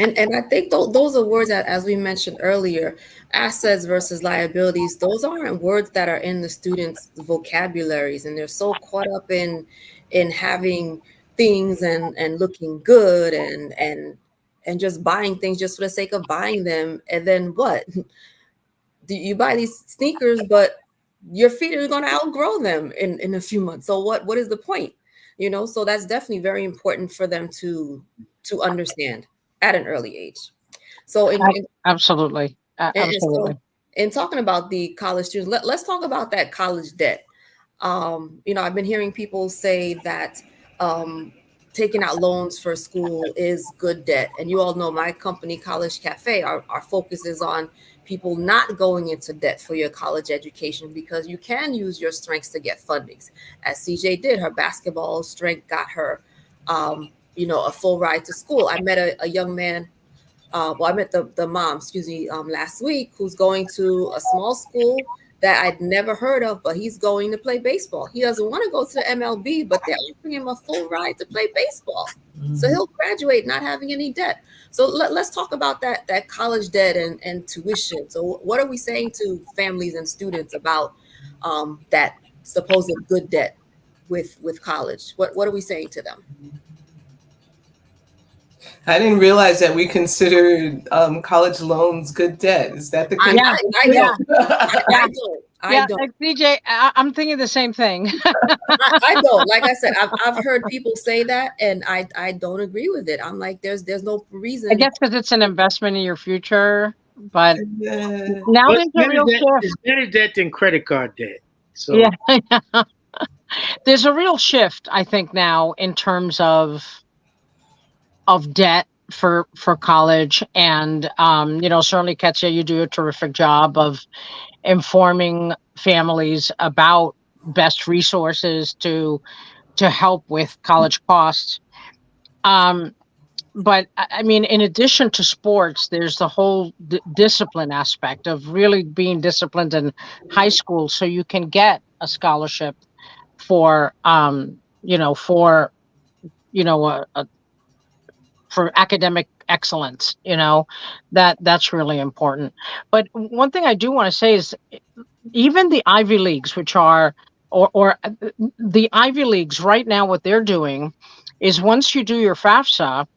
Speaker 1: And I think those are words that, as we mentioned earlier, assets versus liabilities, those aren't words that are in the students' vocabularies, and they're so caught up in having things and looking good and just buying things just for the sake of buying them. And then what? Do you buy these sneakers, but your feet are going to outgrow them in a few months? So what is the point? So that's definitely very important for them to understand at an early age. So
Speaker 3: absolutely.
Speaker 1: So in talking about the college students, let's talk about that college debt. I've been hearing people say that taking out loans for school is good debt. And you all know my company, College Cafe, our focus is on people not going into debt for your college education, because you can use your strengths to get fundings. As CJ did, her basketball strength got her a full ride to school. I met a young man, I met the mom, last week, who's going to a small school that I'd never heard of, but he's going to play baseball. He doesn't want to go to the MLB, but they're offering him a full ride to play baseball. Mm-hmm. So he'll graduate not having any debt. So let's talk about that college debt and tuition. So what are we saying to families and students about that supposed good debt with college? What are we saying to them?
Speaker 2: I didn't realize that we considered college loans good debt. Is that the case?
Speaker 1: I don't.
Speaker 3: DJ, I'm thinking the same thing.
Speaker 1: I don't. Like I said, I've heard people say that, and I don't agree with it. I'm like, there's no reason.
Speaker 3: I guess because it's an investment in your future, but now there's a real shift.
Speaker 4: It's better debt than credit card debt. So
Speaker 3: yeah. There's a real shift, I think, now in terms of debt for college. And, certainly, Ketsia, you do a terrific job of informing families about best resources to help with college costs. But I mean, in addition to sports, there's the whole discipline aspect of really being disciplined in high school so you can get a scholarship for for, for academic excellence, that's really important. But one thing I do want to say is even the Ivy Leagues, which are, or the Ivy Leagues right now, what they're doing is once you do your FAFSA,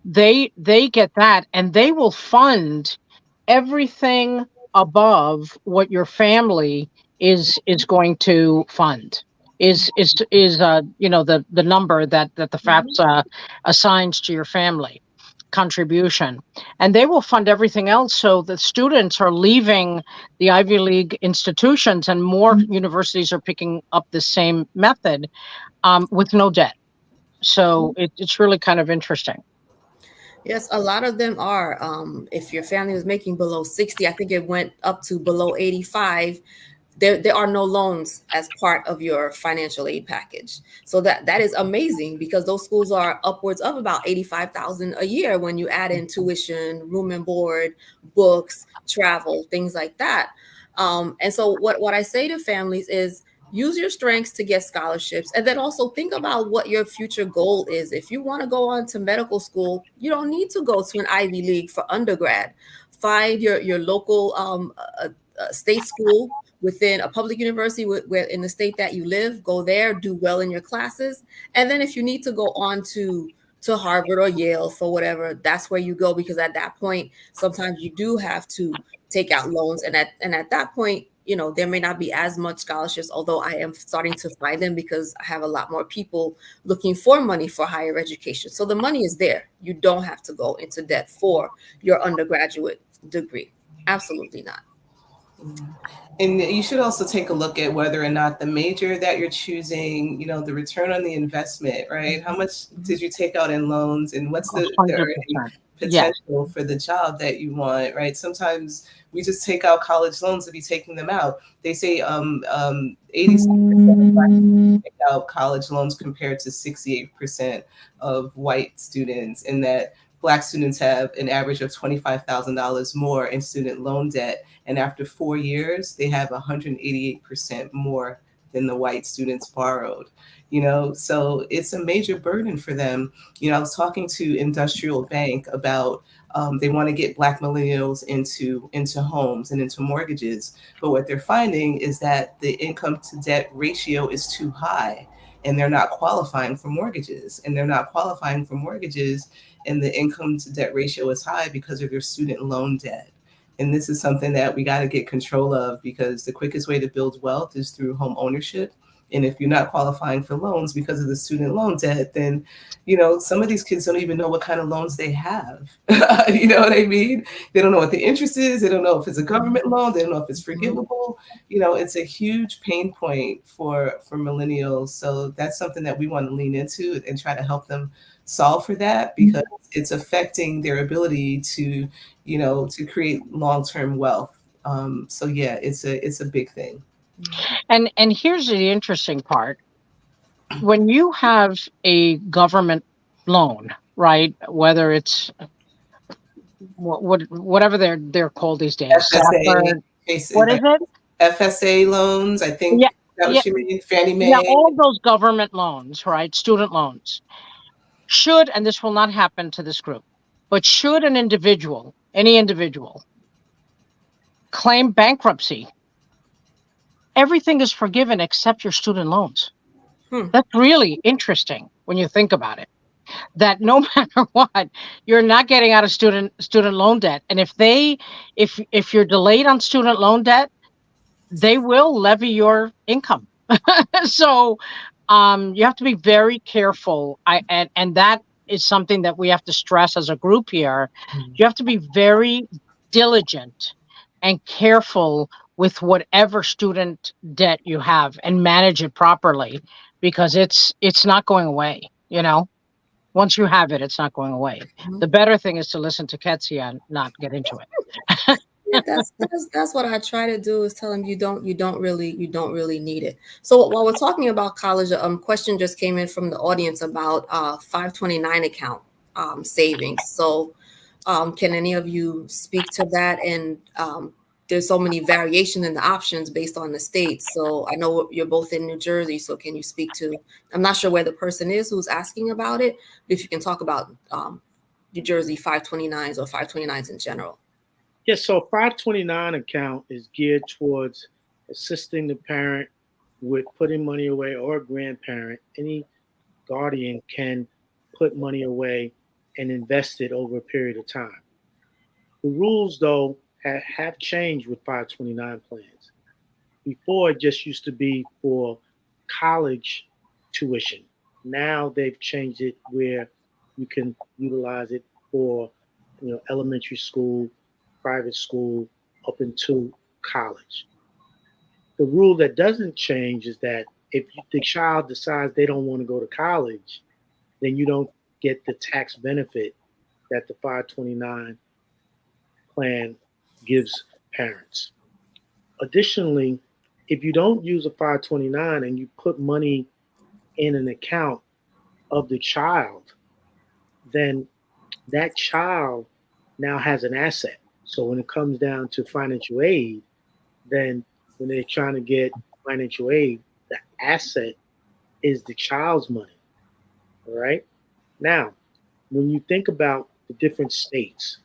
Speaker 3: they get that and they will fund everything above what your family is going to fund is the number that the FAFSA assigns to your family contribution, and they will fund everything else. So the students are leaving the Ivy League institutions, and more universities are picking up the same method with no debt. So it's really kind of interesting.
Speaker 1: Yes, a lot of them are. If your family was making below 60, I think it went up to below 85. There are no loans as part of your financial aid package. So that is amazing, because those schools are upwards of about $85,000 a year when you add in tuition, room and board, books, travel, things like that. And so what I say to families is, use your strengths to get scholarships, and then also think about what your future goal is. If you want to go on to medical school, you don't need to go to an Ivy League for undergrad. Find your local state school within a public university where in the state that you live. Go there, do well in your classes, and then if you need to go on to Harvard or Yale for whatever, that's where you go, because at that point sometimes you do have to take out loans, and at that point, there may not be as much scholarships, although I am starting to find them because I have a lot more people looking for money for higher education. So the money is there. You don't have to go into debt for your undergraduate degree. Absolutely not.
Speaker 2: And you should also take a look at whether or not the major that you're choosing, the return on the investment, right? How much did you take out in loans, and what's the earning potential for the job that you want, right? Sometimes we just take out college loans to be taking them out. They say 87% of Black students take out college loans compared to 68% of white students, and that Black students have an average of $25,000 more in student loan debt. And after 4 years, they have 188% more than the white students borrowed. So it's a major burden for them. I was talking to Industrial Bank about they want to get Black millennials into homes and into mortgages. But what they're finding is that the income to debt ratio is too high, and they're not qualifying for mortgages. And the income to debt ratio is high because of your student loan debt. And this is something that we got to get control of, because the quickest way to build wealth is through home ownership. And if you're not qualifying for loans because of the student loan debt, then, some of these kids don't even know what kind of loans they have. You know what I mean? They don't know what the interest is. They don't know if it's a government loan. They don't know if it's forgivable. It's a huge pain point for millennials. So that's something that we want to lean into and try to help them solve for that, because it's affecting their ability to create long-term wealth. So yeah, it's a big thing.
Speaker 3: And here's the interesting part. When you have a government loan, right, whether it's whatever they're called these days,
Speaker 2: FSA,
Speaker 3: what is it?
Speaker 2: FSA loans, I think.
Speaker 3: Yeah,
Speaker 2: that what you mean? Fannie Mae.
Speaker 3: Yeah, all of those government loans, right? Student loans should, and this will not happen to this group, but should any individual claim bankruptcy, everything is forgiven except your student loans. That's really interesting when you think about it, that no matter what, you're not getting out of student loan debt. And if you're delayed on student loan debt, they will levy your income. So you have to be very careful. And that is something that we have to stress as a group here. You have to be very diligent and careful with whatever student debt you have and manage it properly, because it's not going away. Once you have it, it's not going away. The better thing is to listen to Ketsia and not get into it.
Speaker 1: Yeah, that's what I try to do, is tell them you don't really need it. So while we're talking about college, question just came in from the audience about 529 account savings. So can any of you speak to that, and there's so many variation in the options based on the state. So I know you're both in New Jersey. So can you speak to, I'm not sure where the person is who's asking about it, but if you can talk about New Jersey 529s or 529s in general.
Speaker 4: Yes, so a 529 account is geared towards assisting the parent with putting money away, or a grandparent. Any guardian can put money away and invest it over a period of time. The rules, though, have changed with 529 plans. Before, it just used to be for college tuition. Now they've changed it where you can utilize it for, elementary school, private school, up into college. The rule that doesn't change is that if the child decides they don't want to go to college, then you don't get the tax benefit that the 529 plan gives parents. Additionally, if you don't use a 529 and you put money in an account of the child, then that child now has an asset. So when it comes down to financial aid, then when they're trying to get financial aid, the asset is the child's money. All right. Now, when you think about the different states,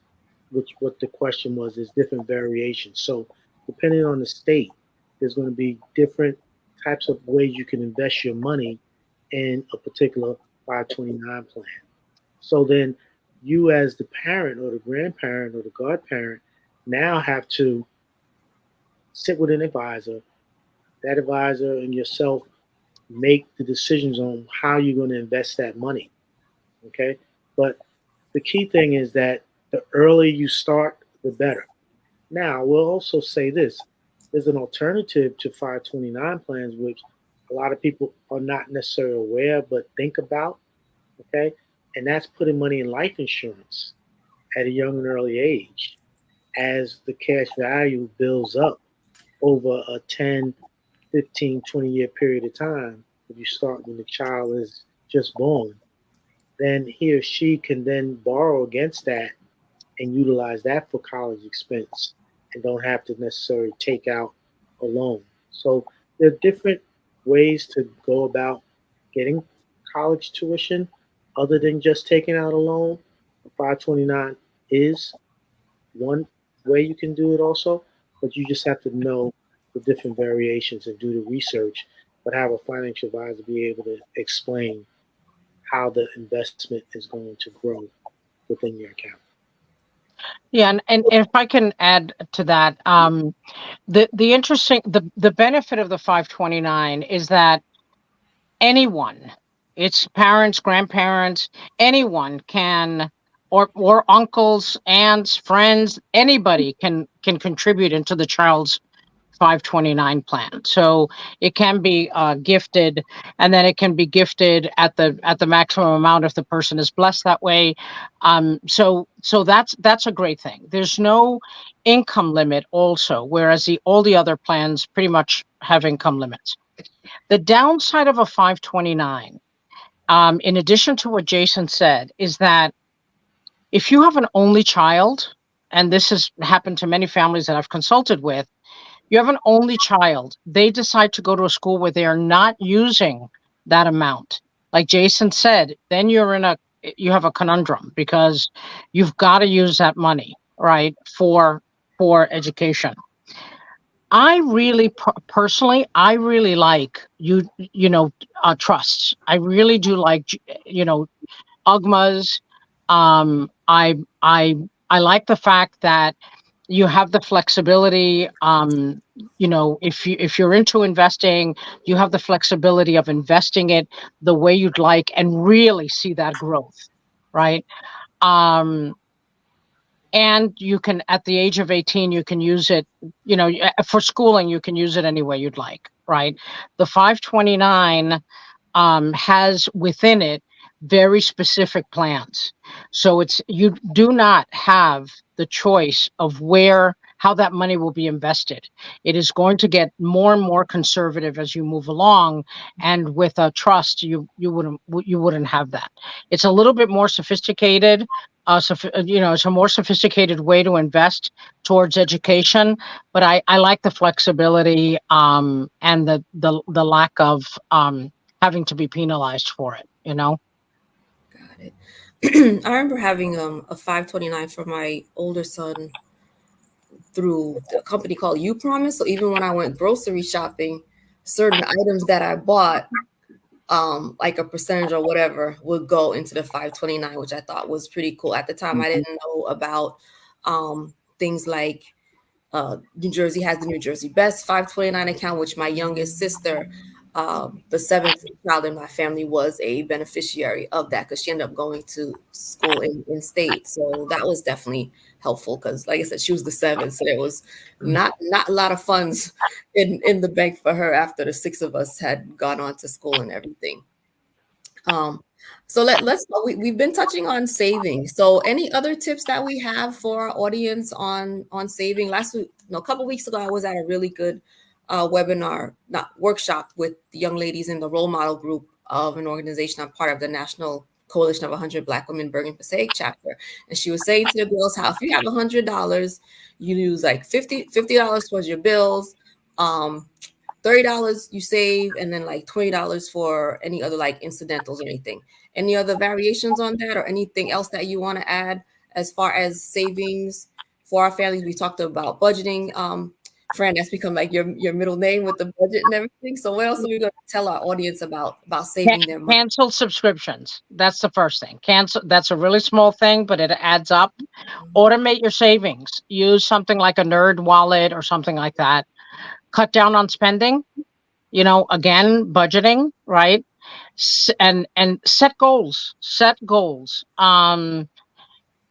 Speaker 4: which what the question was, is different variations. So depending on the state, there's going to be different types of ways you can invest your money in a particular 529 plan. So then you, as the parent or the grandparent or the godparent, now have to sit with an advisor. That advisor and yourself make the decisions on how you're going to invest that money. Okay. But the key thing is that the earlier you start, the better. Now, we'll also say this. There's an alternative to 529 plans, which a lot of people are not necessarily aware, but think about, okay? And that's putting money in life insurance at a young and early age as the cash value builds up over a 10, 15, 20-year period of time. If you start when the child is just born, then he or she can then borrow against that and utilize that for college expense and don't have to necessarily take out a loan. So there are different ways to go about getting college tuition other than just taking out a loan. 529 is one way you can do it also, but you just have to know the different variations and do the research, but have a financial advisor be able to explain how the investment is going to grow within your account.
Speaker 3: Yeah, and if I can add to that, the benefit of the 529 is that anyone, it's parents, grandparents, anyone can, or uncles, aunts, friends, anybody can contribute into the child's 529 plan. So it can be gifted, and then it can be gifted at the maximum amount if the person is blessed that way. So that's a great thing. There's no income limit also, whereas all the other plans pretty much have income limits. The downside of a 529, in addition to what Jason said, is that if you have an only child, and this has happened to many families that I've consulted with, you have an only child, they decide to go to a school where they are not using that amount. Like Jason said, then you have a conundrum because you've got to use that money, right, for education. I really personally, I really like trusts. I really do like, UGMAs. I like the fact that you have the flexibility. If you're into investing, you have the flexibility of investing it the way you'd like and really see that growth, right? And you can, at the age of 18, you can use it, for schooling, you can use it any way you'd like, right? The 529 has within it very specific plans. So you do not have the choice of how that money will be invested. It is going to get more and more conservative as you move along, and with a trust, you wouldn't have that. It's a little bit more sophisticated, It's a more sophisticated way to invest towards education. But I like the flexibility and the lack of having to be penalized for it.
Speaker 1: Got it. I remember having a 529 for my older son through a company called You Promise. So even when I went grocery shopping, certain items that I bought, like a percentage or whatever, would go into the 529, which I thought was pretty cool. At the time, I didn't know about things like New Jersey has the New Jersey Best 529 account, which my youngest sister, the seventh child in my family, was a beneficiary of that because she ended up going to school in state. So that was definitely helpful because, like I said, she was the seventh, so there was not a lot of funds in the bank for her after the six of us had gone on to school and everything. So we've been touching on saving. So any other tips that we have for our audience on saving? Last week, a couple weeks ago, I was at a really good webinar, not workshop, with the young ladies in the role model group of an organization I'm part of, the National Coalition of 100 Black Women Bergen Passaic chapter. And she was saying to the girls how if you have $100, you use like $50 towards your bills, $30 you save, and then like $20 for any other like incidentals or anything. Any other variations on that, or anything else that you want to add as far as savings for our families? We talked about budgeting. Fran, that's become like your middle name with the budget and everything. So what else are we going to tell our audience about saving their money?
Speaker 3: Cancel subscriptions. That's the first thing. Cancel. That's a really small thing, but it adds up. Automate your savings. Use something like a Nerd wallet or something like that. Cut down on spending. Again, budgeting, right? And set goals.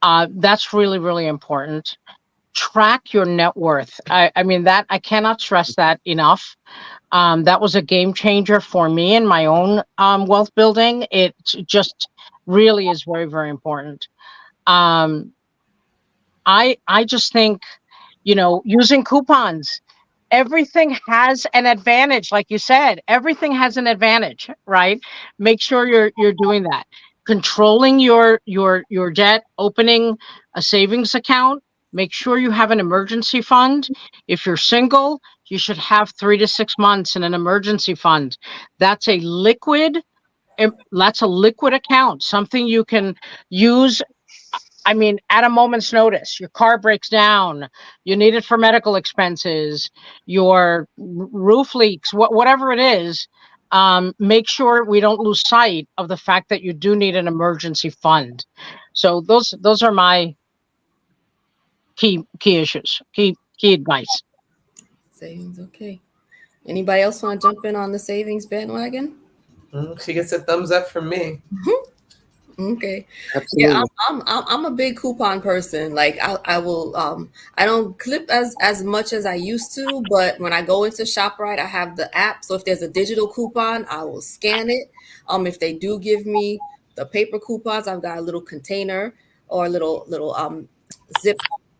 Speaker 3: That's really, really important. Track your net worth. I mean, that I cannot stress that enough. That was a game changer for me in my own wealth building. It just really is very, very important. I just think, using coupons. Everything has an advantage, like you said. Everything has an advantage, right? Make sure you're doing that. Controlling your debt, opening a savings account. Make sure you have an emergency fund. If you're single, you should have 3 to 6 months in an emergency fund. That's a liquid account, something you can use. I mean, at a moment's notice. Your car breaks down, you need it for medical expenses, your roof leaks, whatever it is. Make sure we don't lose sight of the fact that you do need an emergency fund. So those are my key issues, key advice.
Speaker 1: Savings, okay. Anybody else want to jump in on the savings bandwagon?
Speaker 2: She gets a thumbs up from me.
Speaker 1: Okay.
Speaker 4: Absolutely.
Speaker 1: Yeah, I'm a big coupon person. Like I will I don't clip as much as I used to, but when I go into ShopRite, I have the app. So if there's a digital coupon, I will scan it. If they do give me the paper coupons, I've got a little container or a little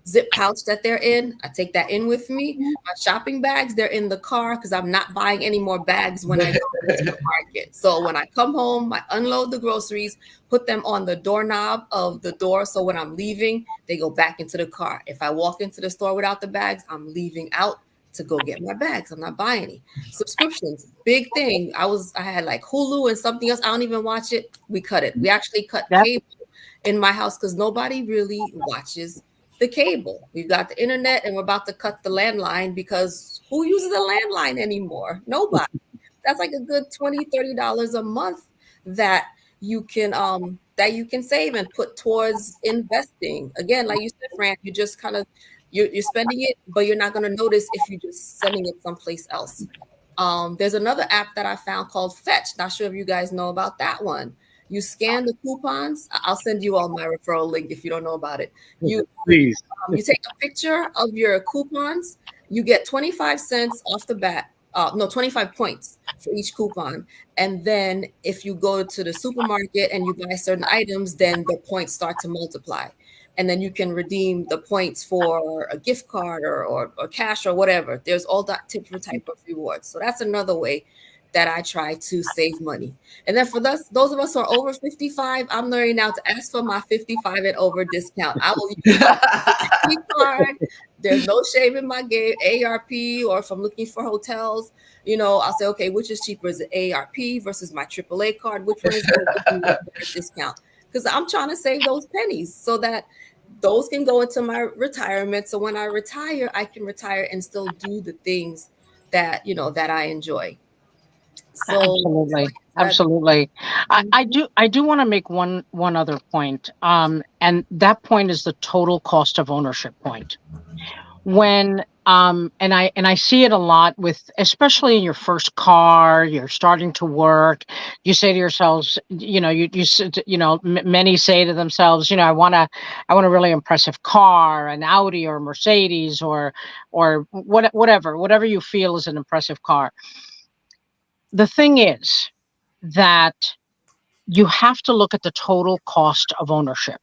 Speaker 1: zip pouch that they're in. I take that in with me. My shopping bags, they're in the car because I'm not buying any more bags when I go to the market. So when I come home, I unload the groceries, put them on the doorknob of the door. So when I'm leaving, they go back into the car. If I walk into the store without the bags, I'm leaving out to go get my bags. I'm not buying any. Subscriptions, big thing. I had like Hulu and something else. I don't even watch it. We cut it. We actually cut cable in my house because nobody really watches the cable. We've got the internet, and we're about to cut the landline because who uses a landline anymore? Nobody. That's like a good $20-$30 a month that you can save and put towards investing. Again, like you said, Fran, you just kind of you're spending it, but you're not going to notice if you're just sending it someplace else. There's another app that I found called Fetch. Not sure if you guys know about that one. You scan the coupons. I'll send you all my referral link if you don't know about it.
Speaker 4: Please.
Speaker 1: You take a picture of your coupons. You get 25 cents off the bat. 25 points for each coupon. And then if you go to the supermarket and you buy certain items, then the points start to multiply. And then you can redeem the points for a gift card or cash or whatever. There's all that different type of rewards. So that's another way that I try to save money. And then for those of us who are over 55, I'm learning now to ask for my 55 and over discount. I will use my card. There's no shame in my game, AARP, or if I'm looking for hotels, I'll say, okay, which is cheaper? Is it AARP versus my AAA card? Which one is going to give me a better discount? Because I'm trying to save those pennies so that those can go into my retirement. So when I retire, I can retire and still do the things that, that I enjoy. So
Speaker 3: Absolutely. I do want to make one other point. And that point is the total cost of ownership point. When and I see it a lot with, especially in your first car, you're starting to work, you say to yourselves, many say to themselves, I want a really impressive car, an Audi or a Mercedes or whatever you feel is an impressive car. The thing is that you have to look at the total cost of ownership.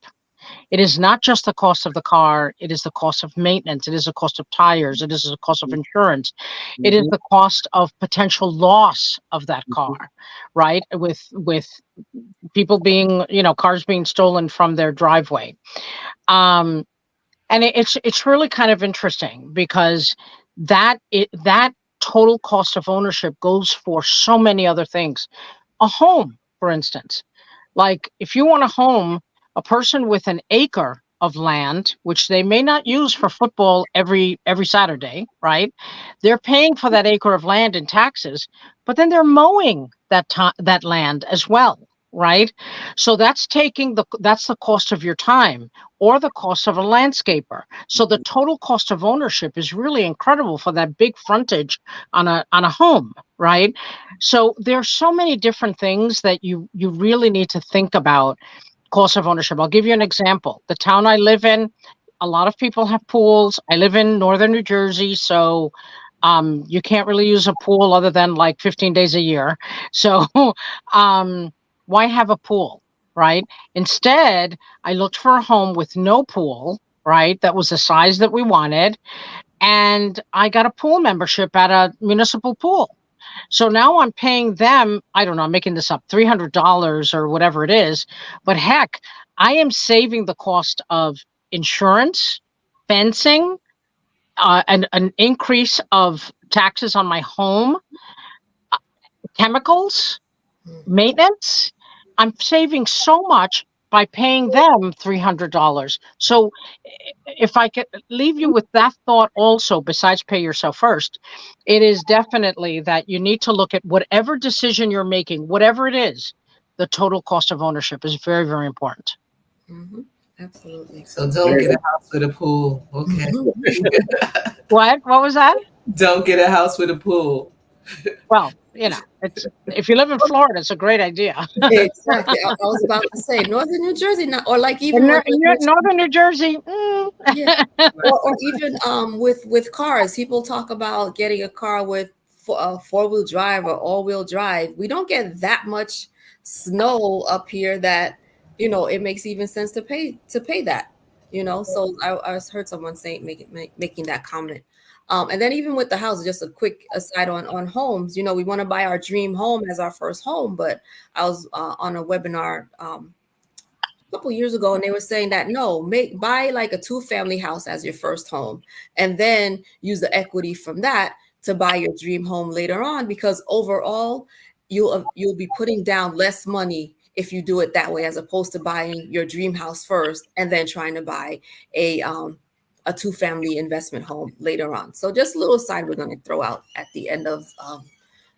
Speaker 3: It is not just the cost of the car. It is the cost of maintenance. It is the cost of tires. It is the cost of insurance. It is the cost of potential loss of that car, right? With people being, cars being stolen from their driveway. And it's really kind of interesting because that total cost of ownership goes for so many other things. A home, for instance, like if you want a home, a person with an acre of land, which they may not use for football every Saturday, right? They're paying for that acre of land in taxes, but then they're mowing that land as well, right? So that's the cost of your time or the cost of a landscaper. So the total cost of ownership is really incredible for that big frontage on a home, right? So there's so many different things that you really need to think about. Cost of ownership. I'll give you an example. The town I live in, a lot of people have pools. I live in northern New Jersey, so you can't really use a pool other than like 15 days a year. So why have a pool, right? Instead, I looked for a home with no pool, right? That was the size that we wanted. And I got a pool membership at a municipal pool. So now I'm paying them, I don't know, I'm making this up, $300 or whatever it is. But heck, I am saving the cost of insurance, fencing, an increase of taxes on my home, chemicals, maintenance. I'm saving so much by paying them $300. So if I could leave you with that thought also, besides pay yourself first, it is definitely that you need to look at whatever decision you're making, whatever it is, the total cost of ownership is very, very important.
Speaker 1: Mm-hmm. Absolutely.
Speaker 2: So don't get a house with a pool, okay?
Speaker 3: What was that?
Speaker 2: Don't get a house with a pool.
Speaker 3: Well, it's if you live in Florida, it's a great idea.
Speaker 1: Exactly. I was about to say northern New Jersey, or like even
Speaker 3: northern New Jersey.
Speaker 1: Yeah. or even with cars, people talk about getting a car with four-wheel drive or all-wheel drive. We don't get that much snow up here that it makes even sense to pay that. So I heard someone making that comment. And then even with the house, just a quick aside on homes, we want to buy our dream home as our first home. But I was on a webinar a couple years ago, and they were saying that buy like a 2-family house as your first home, and then use the equity from that to buy your dream home later on, because overall you'll be putting down less money if you do it that way, as opposed to buying your dream house first and then trying to buy a 2-family investment home later on. So just a little aside we're going to throw out at the end of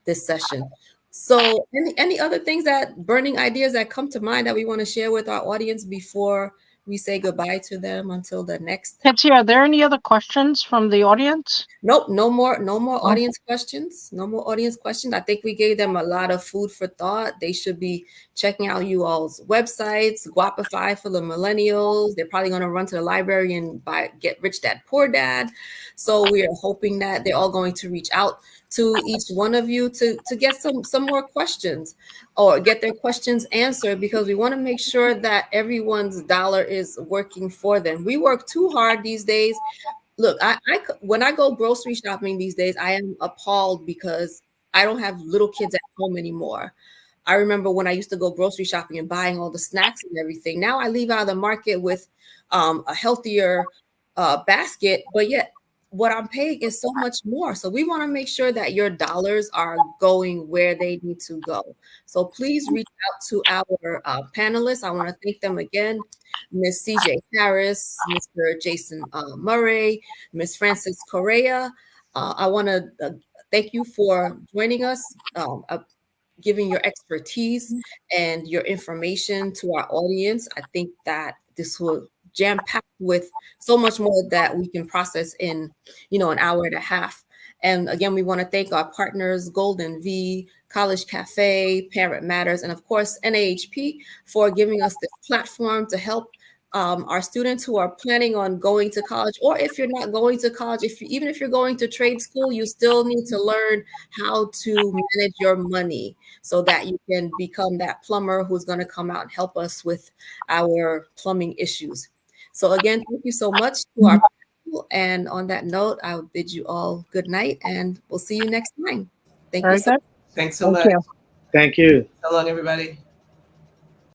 Speaker 1: this session. So any other things, burning ideas that come to mind that we want to share with our audience before we say goodbye to them until the next?
Speaker 3: Ketsia, are there any other questions from the audience?
Speaker 1: Nope, no more audience questions. No more audience questions. I think we gave them a lot of food for thought. They should be checking out you all's websites, Guapify for the millennials. They're probably going to run to the library and Get Rich Dad Poor Dad. So we are hoping that they're all going to reach out to each one of you to get some more questions or get their questions answered, because we want to make sure that everyone's dollar is working for them. We work too hard these days. Look, I when I go grocery shopping these days, I am appalled because I don't have little kids at home anymore. I remember when I used to go grocery shopping and buying all the snacks and everything. Now I leave out of the market with a healthier basket, but yet what I'm paying is so much more. So we want to make sure that your dollars are going where they need to go. So please reach out to our panelists. I want to thank them again. Ms. CJ Harris, Mr. Jason Murray, Ms. Frances Correa. I want to thank you for joining us, giving your expertise and your information to our audience. I think that this will jam-packed with so much more that we can process in, an hour and a half. And again, we want to thank our partners, Golden V, College Cafe, Parent Matters, and of course, NAAHP for giving us this platform to help our students who are planning on going to college, or if you're not going to college, even if you're going to trade school, you still need to learn how to manage your money so that you can become that plumber who's going to come out and help us with our plumbing issues. So again, thank you so much to our people. And on that note, I'll bid you all good night, and we'll see you next time. Thank you so much.
Speaker 2: Thanks so much.
Speaker 3: You.
Speaker 4: Thank you.
Speaker 2: So long, everybody.